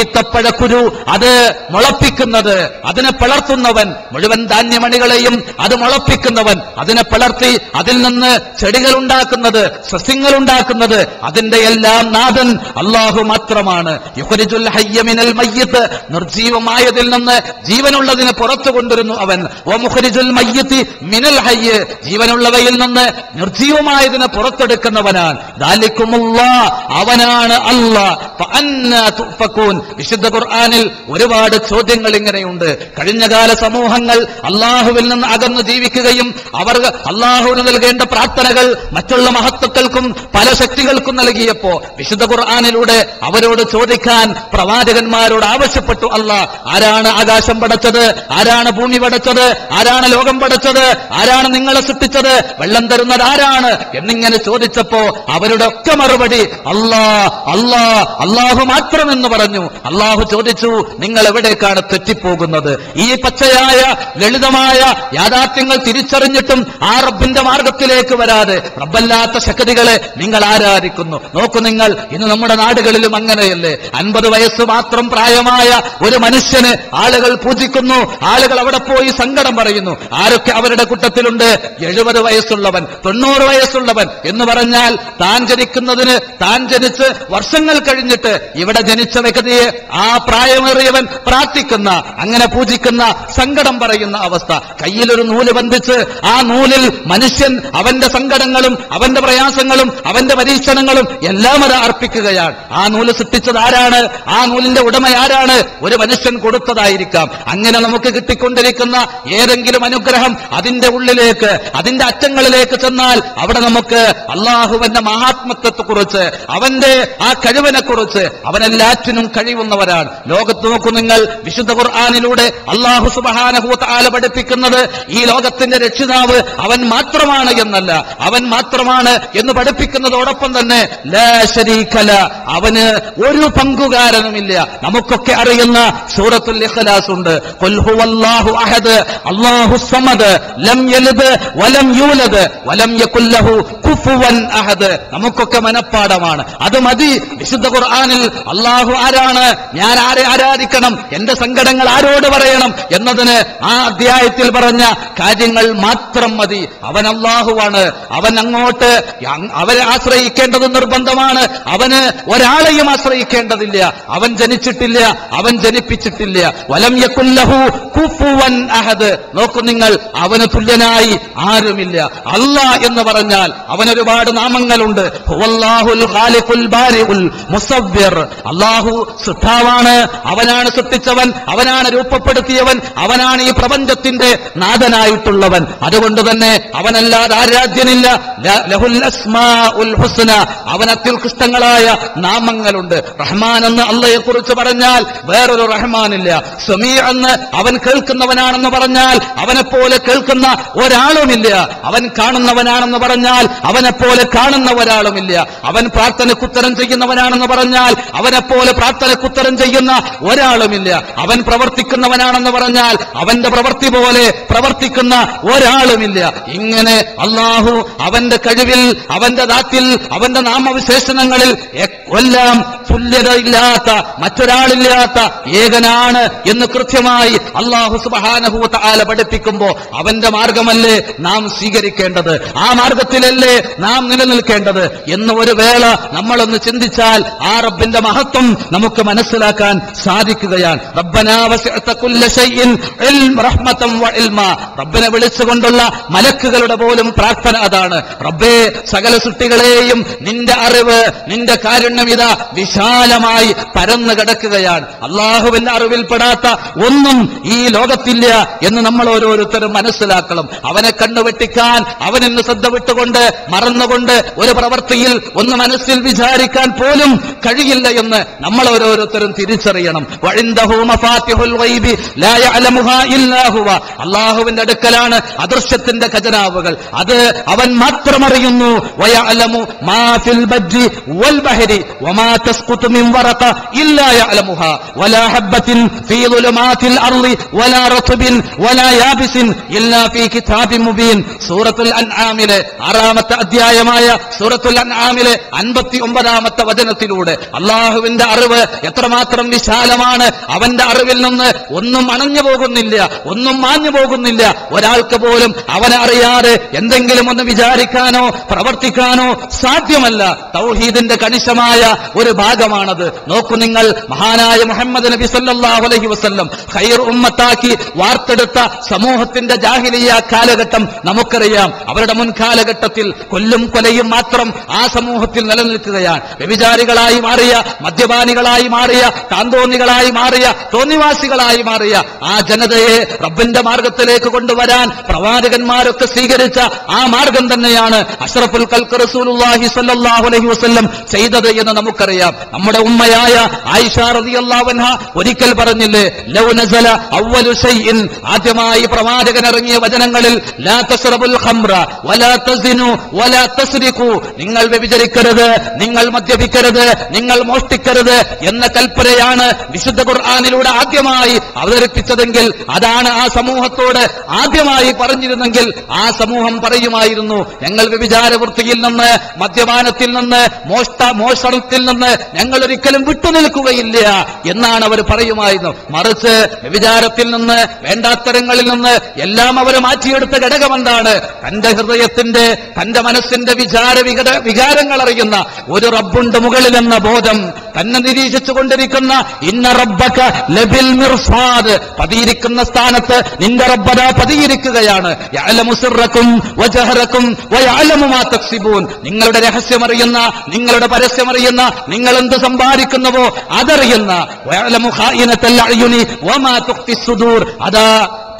ഈത്തപ്പഴക്കുരു അത് മുളപ്പിക്കുന്നത്, അതിനെ പിളർത്തുന്നവൻ, മുഴുവൻ ധാന്യമണികളെയും അത് മുളപ്പിക്കുന്നവൻ, അതിനെ പിളർത്തി അതിൽ നിന്ന് ചെടികൾ ഉണ്ടാക്കുന്നത്, സസ്യങ്ങൾ ഉണ്ടാക്കുന്നത്, അതിന്റെ എല്ലാം നാഥൻ അല്ലാഹു മാത്രമാണ്. യുഖ്രിജുൽ ഹയ്യ മിനൽ മയ്യിത്ത്, നിർജീവമായതിൽ നിന്ന് ജീവനുള്ളതിനെ പുറത്തു കൊണ്ടുവരുന്നു അവൻ. വമുഖ്രിജുൽ മയ്യിത്തി മിനൽ ഹയ്യ, ജീവനുള്ളവയിൽ നിന്ന് നിർജീവമായതിനെ പുറത്തെടുക്കുന്നവനാണ്. ദാലികുമുല്ലാഹ്, അവനാണ് അല്ലാഹ്. ഫഅന്നാ തുഫകൂൻ, വിശുദ്ധ ഖുർആനിൽ ഒരുപാട് ചോദ്യങ്ങൾ ഇങ്ങനെയുണ്ട്. കഴിഞ്ഞകാല സമൂഹങ്ങൾ അള്ളാഹുവിൽ നിന്ന് അകന്നു ജീവിക്കുകയും അവർ അള്ളാഹുവിന് നൽകേണ്ട പ്രാർത്ഥനകൾ മറ്റുള്ള മഹത്വക്കൾക്കും പല ശക്തികൾക്കും നൽകിയപ്പോ വിശുദ്ധ ഖുർആനിലൂടെ അവരോട് ചോദിക്കാൻ പ്രവാചകന്മാരോട് ആവശ്യപ്പെട്ടു. അല്ലാഹ് ആരാണ് ആകാശം പടച്ചത്, ആരാണ് ഭൂമി പടച്ചത്, ആരാണ് ലോകം പടച്ചത്, ആരാണ് നിങ്ങളെ സൃഷ്ടിച്ചത്, വെള്ളം തരുന്നത് ആരാണ് എന്നിങ്ങനെ ചോദിച്ചപ്പോ അവരുടെ ഒക്കെ മറുപടി അല്ലാഹു മാത്രമെന്ന് പറഞ്ഞു. അല്ലാഹു ചോദിച്ചു, നിങ്ങൾ എവിടേക്കാണ് തെറ്റിപ്പോകുന്നത്? ഈ പച്ചയായ ലളിതമായ യാഥാർത്ഥ്യങ്ങൾ തിരിച്ചറിഞ്ഞിട്ടും ആ റബ്ബിന്റെ മാർഗത്തിലേക്ക് വരാതെ റബ്ബല്ലാത്ത ശക്തികളെ നിങ്ങൾ ആരാധിക്കുന്നു. നോക്കൂ നിങ്ങൾ, ഇന്ന് നമ്മുടെ നാടുകളിലും അങ്ങനെയല്ലേ? 50 വയസ്സ് മാത്രം പ്രായമായ ഒരു മനുഷ്യന് ആളുകൾ പൂജിക്കുന്നു, ആളുകൾ അവിടെ പോയി സങ്കടം പറയുന്നു. ആരൊക്കെ അവരുടെ കൂട്ടത്തിലുണ്ട്? 70 വയസ്സുള്ളവൻ, 90 വയസ്സുള്ളവൻ എന്ന് പറഞ്ഞാൽ താൻ ജനിക്കുന്നതിന്, താൻ ജനിച്ച് വർഷങ്ങൾ കഴിഞ്ഞിട്ട് ഇവിടെ ജനിച്ച വ്യക്തിയെ ആ പ്രായമേറിയവൻ പ്രാർത്ഥിക്കുന്ന, അങ്ങനെ പൂജിക്കുന്ന, സങ്കടം പറയുന്ന അവസ്ഥ. കയ്യിലൊരു നൂല് ബന്ധിച്ച് ആ നൂലിൽ മനുഷ്യൻ അവന്റെ സങ്കടങ്ങളും അവന്റെ പ്രയാസങ്ങളും അവന്റെ പരീക്ഷണങ്ങളും എല്ലാം അത് അർപ്പിക്കുകയാണ്. ആ നൂല് സൃഷ്ടിച്ചത് ആരാണ്? ആ നൂലിന്റെ ഉടമ ആരാണ്? ഒരു മനുഷ്യൻ കൊടുത്തതായിരിക്കാം. അങ്ങനെ നമുക്ക് കിട്ടിക്കൊണ്ടിരിക്കുന്ന ഏതെങ്കിലും അനുഗ്രഹം അതിന്റെ ഉള്ളിലേക്ക്, അതിന്റെ അറ്റങ്ങളിലേക്ക് ചെന്നാൽ അവിടെ നമുക്ക് അള്ളാഹുവിന്റെ മഹാത്മത്വത്തെക്കുറിച്ച്, അവന്റെ ആ കഴിവിനെ കുറിച്ച്, അവനെല്ലാറ്റിനും കഴിവുന്നവരാണ്. ലോകത്ത് നോക്കൂ നിങ്ങൾ, വിശുദ്ധ ഖുർആനിലൂടെ അല്ലാഹു സുബ്ഹാനഹു വ തആല പഠിപ്പിക്കുന്നത് ഈ ലോകത്തിന്റെ രക്ഷിതാവ് അവൻ മാത്രമാണ് എന്നല്ല, അവൻ മാത്രമാണ് എന്ന് പഠിപ്പിക്കുന്നതോടൊപ്പം തന്നെ ലാ ശരീക ല, അവന് ഒരു പങ്കുകാരനുമില്ല. നമുക്കൊക്കെ അറിയുന്ന സൂറത്തുൽ ഇഖ്ലാസ് ഉണ്ട്. ഖുൽ ഹുവല്ലാഹു അഹദ് അല്ലാഹുസ് സമദ് ലം യലിദ് വലം യൂലദ് വലം യകുൽ ലഹു കുഫുവൻ അഹദ്. നമുക്കൊക്കെ മനപ്പാഠമാണ്, അത് മതി. വിശുദ്ധ ഖുർആനിൽ അല്ലാഹു ആരാണ്, ഞാൻ ആരെ ആരാധിക്കണം, എന്റെ സങ്കടങ്ങൾ ആരോട് പറയണം എന്നതിന് ആ അധ്യായത്തിൽ പറഞ്ഞ കാര്യങ്ങൾ മാത്രം മതി. അവൻ അല്ലാഹുവാണ്, അവൻ അങ്ങോട്ട് അവരെ ആശ്രയിക്കേണ്ടത് നിർബന്ധമാണ്. അവന് ഒരാളെയും ആശ്രയിക്കേണ്ടതില്ല. അവൻ ജനിച്ചിട്ടില്ല, അവൻ ജനിപ്പിച്ചിട്ടില്ല. വലം യകുൽ ലഹു കുഫുവൻ അഹദ്. നോക്കൂ നിങ്ങൾ, അവന് തുല്യനായി ആരുമില്ല. അല്ലാഹ് എന്ന് പറഞ്ഞാൽ അവന് ഒരുപാട് നാമങ്ങളുണ്ട്. ഹുവല്ലാഹുൽ ഖാലിഖുൽ ബാരിഉൽ മുസവ്വിർ, അല്ലാഹു സൃഷ്ടാവാണ്, അവനാണ് സൃഷ്ടിച്ചവൻ, അവനാണ് രൂപപ്പെടുത്തിയവൻ, അവനാണ് ഈ പ്രപഞ്ചത്തിന്റെ നാഥനായിട്ടുള്ളവൻ. അതുകൊണ്ട് തന്നെ അവനല്ലാതെ ആരാധ്യനില്ല. ലഹുൽ അസ്മാഉൽ ഹുസ്ന, അവന് അത്യുത്കൃഷ്ടങ്ങളായ നാമങ്ങളുണ്ട്. റഹ്മാൻ എന്ന് അള്ളയെ കുറിച്ച് പറഞ്ഞാൽ വേറൊരു റഹ്മാനില്ല. സമീ എന്ന് അവൻ കേൾക്കുന്നവനാണെന്ന് പറഞ്ഞാൽ അവനെപ്പോലെ കേൾക്കുന്ന ഒരാളുമില്ല. അവൻ കാണുന്നവനാണെന്ന് പറഞ്ഞാൽ അവനെപ്പോലെ കാണുന്ന ഒരാളുമില്ല. അവൻ പ്രാർത്ഥനക്കുത്തരം ചെയ്യുന്നവനാണെന്ന് പറഞ്ഞാൽ അവനെപ്പോലെ പ്രാർത്ഥനക്കുത്തരം ചെയ്യുന്ന ഒരാളുമില്ല. അവൻ പ്രവർത്തിക്കുന്നവനാണെന്ന് പറഞ്ഞാൽ അവന്റെ പ്രവൃത്തി പോലെ പ്രവർത്തിക്കുന്ന ഒരാളുമില്ല. ഇങ്ങനെ അല്ലാഹു അവന്റെ കഴിവിൽ, അവന്റെ ദാത്തിൽ, അവന്റെ നാമവിശേഷണങ്ങളിൽ എല്ലാം തുല്യതയില്ലാത്ത, മറ്റൊരാളില്ലാത്ത ഏകനാണ് എന്ന് കൃത്യമായി അല്ലാഹു സുബ്ഹാനഹു വ തആല പഠിപ്പിക്കുമ്പോൾ അവന്റെ മാർഗമല്ലേ നാം സ്വീകരിക്കേണ്ടത്, ആ മാർഗത്തിലല്ലേ നാം നിലനിൽക്കേണ്ടത് എന്ന് ഒരു വേള നമ്മളൊന്ന് ചിന്തിച്ചാൽ ആ റബ്ബിന്റെ മഹത്വം നമുക്ക് മനസ്സിലാക്കാൻ സാധിക്കുകയാണ്. റബ്ബനാ വസിഅത കുല്ല ശൈഇൻ റഹ്മതൻ വ ഇൽമ. റബ്ബിനെ വിളിച്ചുകൊണ്ടുള്ള മലക്കുകളുടെ പോലും പ്രാർത്ഥന അതാണ്. റബ്ബേ, സകല സൃഷ്ടികളെയും നിന്റെ അറിവ്, നിന്റെ കാരുണ്യം ഇതാ വിശാലമായി പരന്നു കിടക്കുകയാണ്. അള്ളാഹുവിന്റെ അറിവിൽപ്പെടാത്ത ഒന്നും ഈ ലോകത്തില്ല എന്ന് നമ്മൾ ഓരോരുത്തരും മനസ്സിലാക്കണം. അവനെ കണ്ണുവെട്ടിക്കാൻ, അവനെന്ന് ശ്രദ്ധ വിട്ടുകൊണ്ട് മറന്നുകൊണ്ട് ഒരു പ്രവൃത്തിയിൽ ഒന്ന് മനസ്സിൽ വിചാരിക്കാൻ പോലും കഴിയില്ല എന്ന് നമ്മൾ ഓരോരുത്തരും തിരിച്ചറിയണം. വഇൻദഹു ഇൻദഹു മഫാത്തിഹുൽ ഗൈബി ലാ യഅലമുഹാ ഇല്ലാ ഹുവ. അല്ലാഹുവിന്റെ അടുക്കലാണ് അദൃശ്യത്തിന്റെ ഖജനാവുകൾ, അത് അവൻ മാത്രം അറിയുന്നു. വയഅലമു മാ ഫിൽ ബജ്ജി വൽ ബഹരി വമാ തസ്ഖുതു മിൻ വറഖ ഇല്ലാ യഅലമുഹാ വലാ ഹബ്ബത്തിൻ ഫീ ദുലുമാതിൽ അർളി വലാ റത്ബിൻ വലാ യാബിസിൻ ഇല്ലാ ഫീ കിതാബിൻ മുബീൻ. സൂറത്തുൽ അൻആമിലെ 6ാമത്തെ അധ്യായമായ സൂറത്തുൽ അൻആമിലെ 59ാമത്തെ വചനത്തിലൂടെ അല്ലാഹുവിന്റെ അറിവ് എത്രമാത്രം വിശാലമാണ്. അവന്റെ അറിവിൽ നിന്ന് ഒന്നും അണഞ്ഞു പോകുന്നില്ല, ഒന്നും മാഞ്ഞു പോകുന്നില്ല. ഒരാൾക്ക് പോലും അവനെ അറിയാതെ എന്തെങ്കിലും ഒന്ന് വിചാരിക്കാനോ പ്രവർത്തിക്കാനോ സാധ്യമല്ല. തൗഹീദിന്റെ കണിശമായ ഒരു ഭാഗമാണത്. നോക്കൂ നിങ്ങൾ, മഹാനായ മുഹമ്മദ് നബി സല്ലല്ലാഹു അലൈഹി വസല്ലം ഖൈർ ഉമ്മത്താക്കി വാർത്തെടുത്ത സമൂഹത്തിന്റെ ജാഹിലിയ്യ കാലഘട്ടം നമുക്കറിയാം. അവരുടെ മുൻകാലഘട്ടത്തിൽ കൊല്ലും കൊലയും മാത്രം ആ സമൂഹത്തിൽ നിലനിൽക്കുകയാണ്. വ്യഭിചാരികളായി മാറിയ, മദ്യപാനികളായി മാറിയ, താന്തോന്നികളായി മാറിയ, തോന്നിവാസികളായി മാറിയ ആ ജനതയെ റബ്ബിന്റെ മാർഗത്തിലേക്ക് കൊണ്ടുവരാൻ പ്രവാചകന്മാരൊക്കെ സ്വീകരിച്ച ആ മാർഗം തന്നെയാണ് അഷ്റഫുൽ ഖൽഖ് റസൂലുള്ളാഹി സ്വല്ലല്ലാഹു അലൈഹി വസല്ലം ചെയ്തത് എന്ന് നമുക്കറിയാം. നമ്മുടെ ഉമ്മയായ ആയിഷ റളിയല്ലാഹു അൻഹ ഒരിക്കൽ പറഞ്ഞില്ലേ, ലൗ നസല അവ്വലു ശൈഇൻ, ആദ്യമായി പ്രവാചകൻ ഇറങ്ങിയ വചനങ്ങളിൽ ലാ തശ്റബുൽ ഖംറ വലാ തസിനു വലാ തസ്രിഖു, നിങ്ങൾ വ്യഭിചരിക്കരുത്, നിങ്ങൾ മദ്യപിക്കരുത്, നിങ്ങൾ മോഷ്ടിക്കരുത് എന്ന കൽപ്പനയാണ് വിശുദ്ധ ഖുർആനിലൂടെ ആദ്യമായി അവതരിപ്പിച്ചതെങ്കിൽ, അതാണ് ആ സമൂഹത്തോട് ആദ്യമായി പറഞ്ഞിരുന്നെങ്കിൽ ആ സമൂഹം പറയുമായിരുന്നു, ഞങ്ങൾ വ്യഭിചാരവൃത്തിയിൽ നിന്ന്, മദ്യപാനത്തിൽ നിന്ന്, മോഷണത്തിൽ നിന്ന് ഞങ്ങൾ ഒരിക്കലും വിട്ടുനിൽക്കുകയില്ല എന്നാണ് അവർ പറയുമായിരുന്നു. മറിച്ച് വ്യഭിചാരത്തിൽ നിന്ന്, വേണ്ടാത്തരങ്ങളിൽ നിന്ന് എല്ലാം അവർ മാറ്റിയെടുത്ത ഘടകം എന്താണ്? തന്റെ ഹൃദയത്തിന്റെ, തന്റെ മനസ്സിന്റെ വികാരങ്ങൾ അറിയുന്ന ഒരു റബ്ബുണ്ട് മുകളിലെന്ന ബോധം, തന്നെ നിരീക്ഷിച്ചു കൊണ്ടിരിക്കുന്ന ഇന്ന റബ്ബക ലബിൽ മിർസാദ്, പതിയിരിക്കുന്ന സ്ഥാനത്ത് നിന്റെ റബ്ബദാ പതിയിരിക്കുകയാണ്. യഅലമു സിർറക്കും വജഹറക്കും വയഅലമു മാ തക്സിബൂൻ, നിങ്ങളുടെ രഹസ്യമറിയുന്ന, നിങ്ങളുടെ പരസ്യമറിയുന്ന, നിങ്ങൾ എന്ത് സമ്പാദിക്കുന്നുവോ അതറിയുന്ന. വയഅലമു ഖായിനത്തൽ അയ്യുനി വമാ തുഖ്ഫിസ് സുദൂർ, അതാ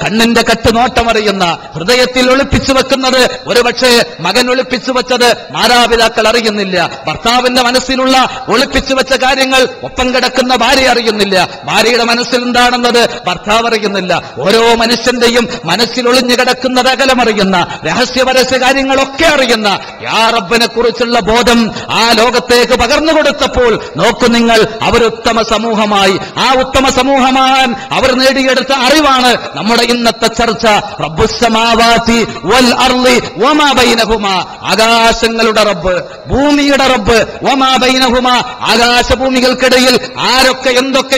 കണ്ണിന്റെ കട്ടുനോട്ടമറിയുന്ന, ഹൃദയത്തിൽ ഒളിപ്പിച്ചു വെക്കുന്നത് ഒരുപക്ഷെ മകൻ ഒളിപ്പിച്ചു വെച്ചത് മാതാപിതാക്കൾ അറിയുന്നില്ല. ഭർത്താവിന്റെ മനസ്സിലുള്ള ഒളിപ്പിച്ചു വെച്ച കാര്യങ്ങൾ ഒപ്പം കിടക്കുന്ന ഭാര്യ അറിയുന്നില്ല. ഭാര്യയുടെ മനസ്സിൽ എന്താണെന്നത് ഭർത്താവ് അറിയുന്നില്ല. ഓരോ മനുഷ്യന്റെയും മനസ്സിൽ ഒളിഞ്ഞു കിടക്കുന്നത് അകലമറിയുന്ന, രഹസ്യപരസ്യ കാര്യങ്ങളൊക്കെ അറിയുന്ന യാ റബ്ബിനെ കുറിച്ചുള്ള ബോധം ആ ലോകത്തേക്ക് പകർന്നു കൊടുത്തപ്പോൾ നോക്കൂ നിങ്ങൾ, അവരുത്തമ സമൂഹമായി. ആ ഉത്തമ സമൂഹമാൻ അവർ നേടിയെടുത്ത അറിവാണ് നമ്മുടെ ഇന്നത്തെ ചർച്ച. റബ്ബുസ്സമാവാതി വൽ അർളി വമാ ബൈനഹുമാ, ആകാശങ്ങളുടെ റബ്ബ്, ഭൂമിയുടെ റബ്ബ്, വമാ ബൈനഹുമാ, ആകാശഭൂമികൾക്കിടയിൽ ആരൊക്കെ എന്തൊക്കെ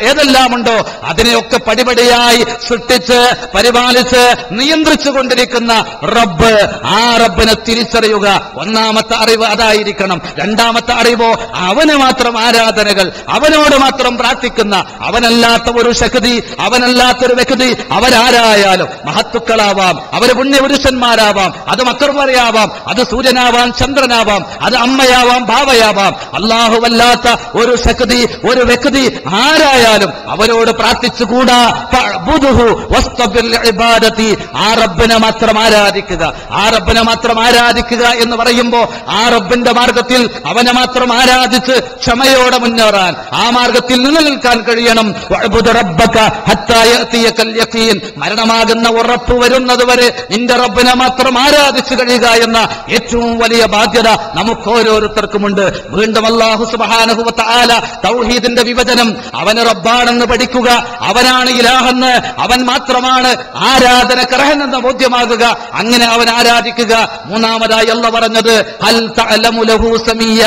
ഏതെല്ലാം ഉണ്ടോ അതിനെയൊക്കെ പടിപടിയായി സൃഷ്ടിച്ച് പരിപാലിച്ച് നിയന്ത്രിച്ചു കൊണ്ടിരിക്കുന്ന റബ്ബ്. ആ റബ്ബിനെ തിരിച്ചറിയുക. ഒന്നാമത്തെ അറിവ് അതായിരിക്കണം. രണ്ടാമത്തെ അറിവോ അവന് മാത്രം ആരാധനകൾ, അവനോട് മാത്രം പ്രാർത്ഥിക്കുന്ന, അവനല്ലാത്ത ഒരു ശക്തി, അവനല്ലാത്തൊരു വ്യക്തി, അവരാരായാലും മഹത്തുക്കളാവാം, അവര് പുണ്യപുരുഷന്മാരാവാം, അത് മക്കർവരെയാവാം, അത് സൂര്യനാവാം, ചന്ദ്രനാവാം, അത് അമ്മയാവാം, ഭാവയാവാം, അല്ലാഹുവല്ലാത്ത ഒരു ശക്തി, ഒരു വ്യക്തി ആരായാലും അവരോട് പ്രാർത്ഥിച്ചുകൂടാ. ആ റബ്ബിനെ മാത്രം ആരാധിക്കുക. ആ റബ്ബിനെ മാത്രം ആരാധിക്കുക എന്ന് പറയുമ്പോ ആ റബ്ബിന്റെ മാർഗത്തിൽ അവനെ മാത്രം ആരാധിച്ച് ക്ഷമയോടെ മുന്നേറാൻ, ആ മാർഗത്തിൽ നിലനിൽക്കാൻ കഴിയണം. മരണമാകുന്ന ഉറപ്പ് വരുന്നതുവരെ നിന്റെ റബ്ബിനെ മാത്രം ആരാധിച്ചു കഴിയുക എന്ന ഏറ്റവും വലിയ ബാധ്യത നമുക്ക് ഓരോരുത്തർക്കുമുണ്ട്. വീണ്ടും അല്ലാഹു സുബ്ഹാനഹു വ തആല തൗഹീദിന്റെ വിഭജനം, അവന് റബ്ബാണെന്ന് പഠിക്കുക, അവനാണ് ഇലാഹെന്ന്, അവൻ മാത്രമാണ് ആരാധനക്കർഹനെന്ന് ബോധ്യമാകുക, അങ്ങനെ അവൻ ആരാധിക്കുക. മൂന്നാമതായി അല്ലാഹു പറഞ്ഞത് ഹൽ തഅലമു ലഹു സമീയ,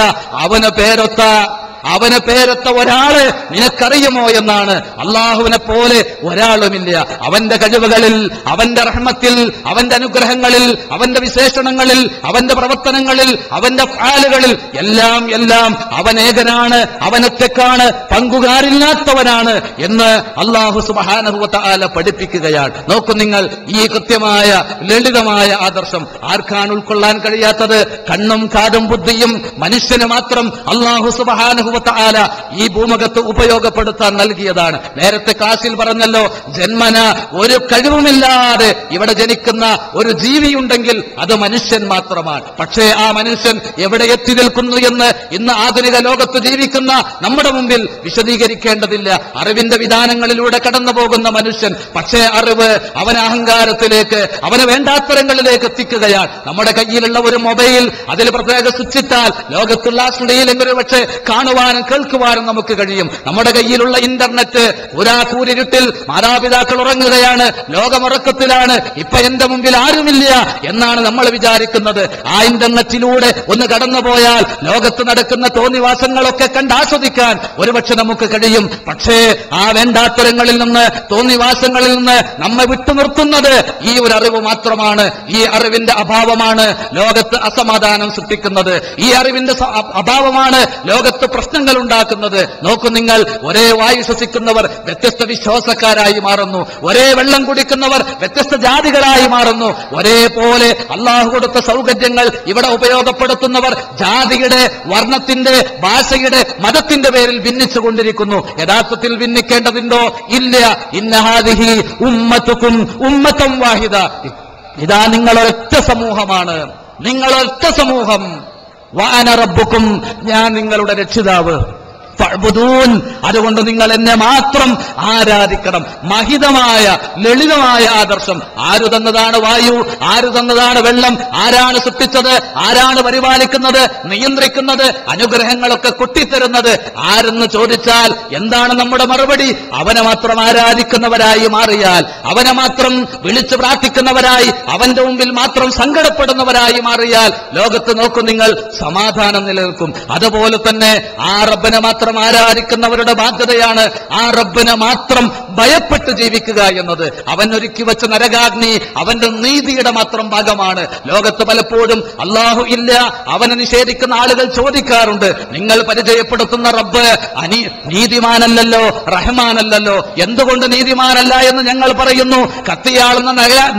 അവന് പേരൊത്ത ഒരാള് നിനക്കറിയുമോ എന്നാണ്. അള്ളാഹുവിനെ പോലെ ഒരാളുമില്ല. അവന്റെ കഴിവുകളിൽ, അവന്റെ റഹ്മത്തിൽ, അവന്റെ അനുഗ്രഹങ്ങളിൽ, അവന്റെ വിശേഷണങ്ങളിൽ, അവന്റെ പ്രവർത്തനങ്ങളിൽ, അവന്റെ ഫാലുകളിൽ എല്ലാം അവൻ ഏകനാണ്, അവനൊറ്റക്കാണ്, പങ്കുകാരില്ലാത്തവനാണ് എന്ന് അല്ലാഹു സുബ്ഹാനഹു വ തആല പഠിപ്പിക്കുകയാണ്. നോക്കൂ നിങ്ങൾ, ഈ കൃത്യമായ ലളിതമായ ആദർശം ആർക്കാണ് ഉൾക്കൊള്ളാൻ കഴിയാത്തത്? കണ്ണും കാതും ബുദ്ധിയും മനുഷ്യന് മാത്രം അല്ലാഹു സുബ്ഹാനഹു വ തആല ഈ ഭൂമുഖത്ത് ഉപയോഗപ്പെടുത്താൻ നൽകിയതാണ്. നേരത്തെ ക്ലാസിൽ പറഞ്ഞല്ലോ, ജന്മന ഒരു കഴിവുമില്ലാതെ ഇവിടെ ജനിക്കുന്ന ഒരു ജീവിയുണ്ടെങ്കിൽ അത് മനുഷ്യൻ മാത്രമാണ്. പക്ഷേ ആ മനുഷ്യൻ എവിടെ എത്തി നിൽക്കുന്നു എന്ന് ഇന്ന് ആധുനിക ലോകത്ത് ജീവിക്കുന്ന നമ്മുടെ മുമ്പിൽ വിശദീകരിക്കേണ്ടതില്ല. അറിവിന്റെ വിധാനങ്ങളിലൂടെ കടന്നു പോകുന്ന മനുഷ്യൻ, പക്ഷേ അറിവ് അവനെ അഹങ്കാരത്തിലേക്ക്, അവനെ വേണ്ടാത്തരങ്ങളിലേക്ക് എത്തിക്കുകയാണ്. നമ്മുടെ കയ്യിലുള്ള ഒരു മൊബൈൽ, അതിൽ പ്രത്യേക സ്വിച്ചിട്ടാൽ ലോകത്തുള്ള ശ്രീലങ്കയിൽ പക്ഷേ കാണുവാനും കേൾക്കുവാനും നമുക്ക് കഴിയും. നമ്മുടെ കയ്യിലുള്ള ഇന്റർനെറ്റ്, കൂരിരുട്ടിൽ മാതാപിതാക്കൾ ഉറങ്ങുകയാണ്, ലോകമുറക്കത്തിലാണ്, ഇപ്പൊ എന്റെ മുമ്പിൽ ആരുമില്ല എന്നാണ് നമ്മൾ വിചാരിക്കുന്നത്. ആ ഇന്റർനെറ്റിലൂടെ ഒന്ന് കടന്നുപോയാൽ ലോകത്ത് നടക്കുന്ന തോന്നിവാസങ്ങളൊക്കെ കണ്ടാസ്വദിക്കാൻ ഒരുപക്ഷെ നമുക്ക് കഴിയും. പക്ഷേ ആ വേണ്ടാത്തരങ്ങളിൽ നിന്ന്, തോന്നിവാസങ്ങളിൽ നിന്ന് നമ്മെ വിട്ടുനിർത്തുന്നത് ഈ ഒരു അറിവ് മാത്രമാണ്. ഈ അറിവിന്റെ അഭാവമാണ് ലോകത്ത് അസമാധാനം സൃഷ്ടിക്കുന്നത്. ഈ അറിവിന്റെ അഭാവമാണ് ലോകത്ത് പ്രശ്നങ്ങൾ ഉണ്ടാക്കുന്നത്. നോക്കൂ നിങ്ങൾ, ഒരേ വായു ശ്വസിക്കുന്നവർ വ്യത്യസ്ത വിശ്വാസക്കാരായി മാറുന്നു. ഒരേ വെള്ളം കുടിക്കുന്നവർ വ്യത്യസ്ത ജാതികളായി മാറുന്നു. ഒരേപോലെ അള്ളാഹു കൊടുത്ത സൗകര്യങ്ങൾ ഇവിടെ ഉപയോഗപ്പെടുത്തുന്നവർ ജാതിയുടെ, വർണ്ണത്തിന്റെ, ഭാഷയുടെ, മതത്തിന്റെ പേരിൽ ഭിന്നിച്ചുകൊണ്ടിരിക്കുന്നു. യഥാർത്ഥത്തിൽ ഭിന്നിക്കേണ്ടതുണ്ടോ? ഇല്ല. ഇന്ന ഹാദിഹി ഉമ്മത്തുക്കും ഉമ്മത്തം വാഹിദ. ഇതാ നിങ്ങളൊരൊറ്റ സമൂഹമാണ്, നിങ്ങളൊറ്റ സമൂഹം. വഅന റബ്ബുക്കും, ഞാൻ നിങ്ങളുടെ രക്ഷിതാവ്. ഫഅ്ബുദൂൻ, അതുകൊണ്ട് നിങ്ങൾ എന്നെ മാത്രം ആരാധിക്കണം. മഹിതമായ, ലളിതമായ ആദർശം. ആരു തന്നതാണ് വായു? ആരു തന്നതാണ് വെള്ളം? ആരാണ് സൃഷ്ടിച്ചത്? ആരാണ് പരിപാലിക്കുന്നത്, നിയന്ത്രിക്കുന്നത്, അനുഗ്രഹങ്ങളൊക്കെ കൊട്ടിത്തരുന്നത്? ആരെന്ന് ചോദിച്ചാൽ എന്താണ് നമ്മുടെ മറുപടി? അവനെ മാത്രം ആരാധിക്കുന്നവരായി മാറിയാൽ, അവനെ മാത്രം വിളിച്ചു പ്രാർത്ഥിക്കുന്നവരായി, അവന്റെ മുമ്പിൽ മാത്രം സങ്കടപ്പെടുന്നവരായി മാറിയാൽ ലോകത്ത് നോക്കും നിങ്ങൾ, സമാധാനം നിലനിൽക്കും. അതുപോലെ തന്നെ ആ റബ്ബനെ മാത്രം ആരാധിക്കുന്നവരുടെ ബാധ്യതയാണ് ആ റബ്ബിനെ മാത്രം ഭയപ്പെട്ട് ജീവിക്കുക എന്നത്. അവൻ ഒരുക്കി വെച്ച നരകാഗ്നി അവന്റെ നീതിയുടെ മാത്രം ഭാഗമാണ്. ലോകത്ത് പലപ്പോഴും അല്ലാഹു ഇല്ല, അവനെ നിഷേധിക്കുന്ന ആളുകൾ ചോദിക്കാറുണ്ട്, നിങ്ങൾ പരിചയപ്പെടുത്തുന്ന റബ്ബ് നീതിമാനല്ലല്ലോ, റഹ്മാനല്ലല്ലോ, എന്തുകൊണ്ട് നീതിമാനല്ല എന്ന് ഞങ്ങൾ പറയുന്നു. കത്തിയാളുന്ന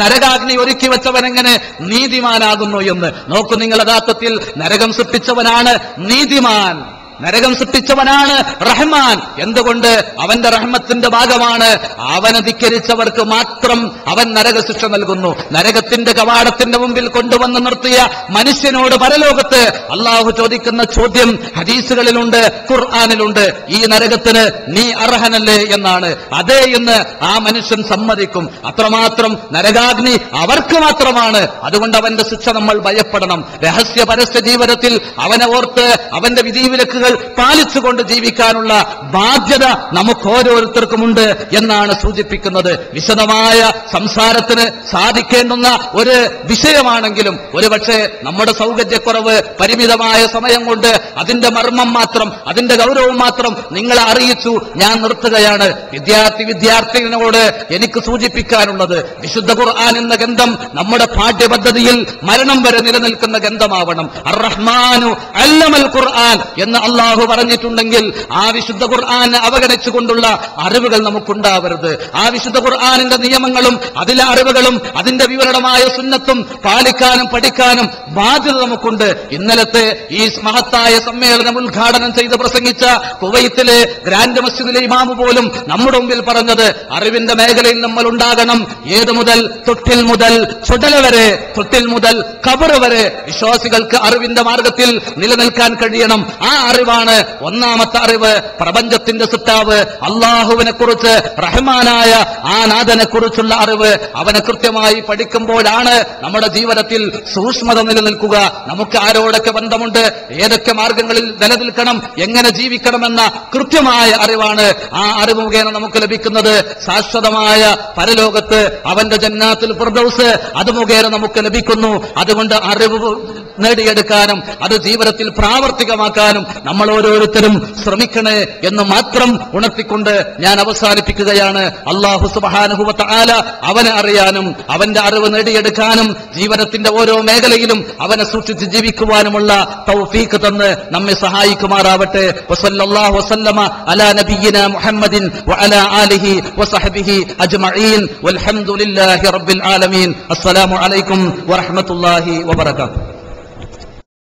നരകാഗ്നി ഒരുക്കി വെച്ചവനെങ്ങനെ നീതിമാനാകുന്നു എന്ന് നോക്കൂ നിങ്ങൾ. യഥാർത്ഥത്തിൽ നരകം സൃഷ്ടിച്ചവനാണ് നീതിമാൻ, നരകം സൃഷ്ടിച്ചവനാണ് റഹ്മാൻ. എന്തുകൊണ്ട്? അവന്റെ റഹ്മത്തിന്റെ ഭാഗമാണ്. അവനെ ധിക്കരിച്ചവർക്ക് മാത്രം അവൻ നരകശിക്ഷ നൽകുന്നു. നരകത്തിന്റെ കവാടത്തിന്റെ മുമ്പിൽ കൊണ്ടുവന്ന് നിർത്തിയ മനുഷ്യനോട് പരലോകത്ത് അള്ളാഹു ചോദിക്കുന്ന ചോദ്യം ഹദീസുകളിലുണ്ട്, ഖുർആനിലുണ്ട്. ഈ നരകത്തിന് നീ അർഹനല്ലേ എന്നാണ്. അതേ എന്ന് ആ മനുഷ്യൻ സമ്മതിക്കും. അത്രമാത്രം നരകാഗ്നി അവർക്ക് മാത്രമാണ്. അതുകൊണ്ട് അവന്റെ ശിക്ഷ നമ്മൾ ഭയപ്പെടണം. രഹസ്യ പരസ്യ ജീവിതത്തിൽ അവനെ ഓർത്ത് അവന്റെ വിധിവിലക്കുകൾ പാലിച്ചുകൊണ്ട് ജീവിക്കാനുള്ള ബാധ്യത നമുക്ക് ഓരോരുത്തർക്കുമുണ്ട് എന്നാണ് സൂചിപ്പിക്കുന്നത്. വിശദമായ സംസാരത്തിന് സാധിക്കേണ്ടുന്ന ഒരു വിഷയമാണെങ്കിലും ഒരുപക്ഷെ നമ്മുടെ സൗകര്യക്കുറവ്, പരിമിതമായ സമയം കൊണ്ട് അതിന്റെ മർമ്മം മാത്രം, അതിന്റെ ഗൗരവം മാത്രം നിങ്ങളെ അറിയിച്ചു ഞാൻ നിർത്തുകയാണ്. വിദ്യാർത്ഥികളോട് എനിക്ക് സൂചിപ്പിക്കാനുള്ളത്, വിശുദ്ധ ഖുർആൻ എന്ന ഗന്ധം നമ്മുടെ പാഠ്യപദ്ധതിയിൽ മരണം വരെ നിലനിൽക്കുന്ന ഗന്ധമാവണം. അർ റഹ്മാനു അല്ലമൽ ഖുർആൻ എന്ന് അള്ളാഹു പറഞ്ഞിട്ടുണ്ടെങ്കിൽ ആ വിശുദ്ധ ഖുർആനെ അവഗണിച്ചുകൊണ്ടുള്ള അറിവുകൾ നമുക്കുണ്ടാവരുത്. ആ വിശുദ്ധ ഖുർആനിന്റെ നിയമങ്ങളും അതിലെ അറിവുകളും അതിന്റെ വിവരണമായ സുന്നത്തും പാലിക്കാനും പഠിക്കാനും ബാധ്യത നമുക്കുണ്ട്. ഇന്നലത്തെ ഈ മഹത്തായ സമ്മേളനം ഉദ്ഘാടനം ചെയ്ത് പ്രസംഗിച്ച കുവൈത്തിലെ ഗ്രാൻഡ് മസ്ജിദിലെ ഇമാമ് പോലും നമ്മുടെ മുമ്പിൽ പറഞ്ഞത്, അറിവിന്റെ മേഖലയിൽ നമ്മൾ ഉണ്ടാകണം. ഏത് മുതൽ? തൊട്ടിൽ മുതൽ ചുടല വരെ, തൊട്ടിൽ മുതൽ ഖബർ വരെ വിശ്വാസികൾക്ക് അറിവിന്റെ മാർഗത്തിൽ നിലനിൽക്കാൻ കഴിയണം. ആ അറിവാണ് ഒന്നാമത്തെ അറിവ്. പ്രപഞ്ചത്തിന്റെ സൃഷ്ടാവ് അള്ളാഹുവിനെ കുറിച്ച്, റഹ്മാനായ ആ നാഥനെ കുറിച്ചുള്ള അറിവ്. അവനെ കൃത്യമായി പഠിക്കുമ്പോഴാണ് നമ്മുടെ ജീവിതത്തിൽ സൂക്ഷ്മത നിലനിൽക്കുക. നമുക്ക് ആരോടൊക്കെ ബന്ധമുണ്ട്, ഏതൊക്കെ മാർഗങ്ങളിൽ നിലനിൽക്കണം, എങ്ങനെ ജീവിക്കണമെന്ന കൃത്യമായ അറിവാണ്. ആ അറിവ് മുഖേന നമുക്ക് ലഭിക്കുന്നത് ശാശ്വതമായ പരലോകത്ത് അവന്റെ ജന്നാത്തുൽ ഫിർദൗസ് അത് മുഖേന നമുക്ക് ലഭിക്കുന്നു. അതുകൊണ്ട് അറിവ് നേടിയെടുക്കാനും അത് ജീവിതത്തിൽ പ്രാവർത്തികമാക്കാനും നമ്മൾ ഓരോരുത്തരും ശ്രമിക്കണേ എന്ന് മാത്രം ഉണർത്തിക്കൊണ്ട് ഞാൻ അവസാനിപ്പിക്കുകയാണ്. അല്ലാഹു സുബ്ഹാനഹു വ തആല അവനെ അറിയാനും അവന്റെ അറിവ് നേടിയെടുക്കാനും ജീവിതത്തിന്റെ ഓരോ മേഖലയിലും അവനെ സൂക്ഷിച്ച് ജീവിക്കുവാനുമുള്ള തൗഫീഖ് തന്ന് നമ്മെ സഹായിക്കുമാറാവട്ടെ. വസല്ലല്ലാഹു വസല്ലമ അലാ നബിയിനാ മുഹമ്മദിൻ വഅലാ ആലിഹി വസഹ്ബിഹി അജ്മഈൻ വൽഹംദുലില്ലാഹി റബ്ബിൽ ആലമീൻ. അസ്സലാമു അലൈക്കും വറഹ്മത്തുള്ളാഹി വബറകാതുഹു.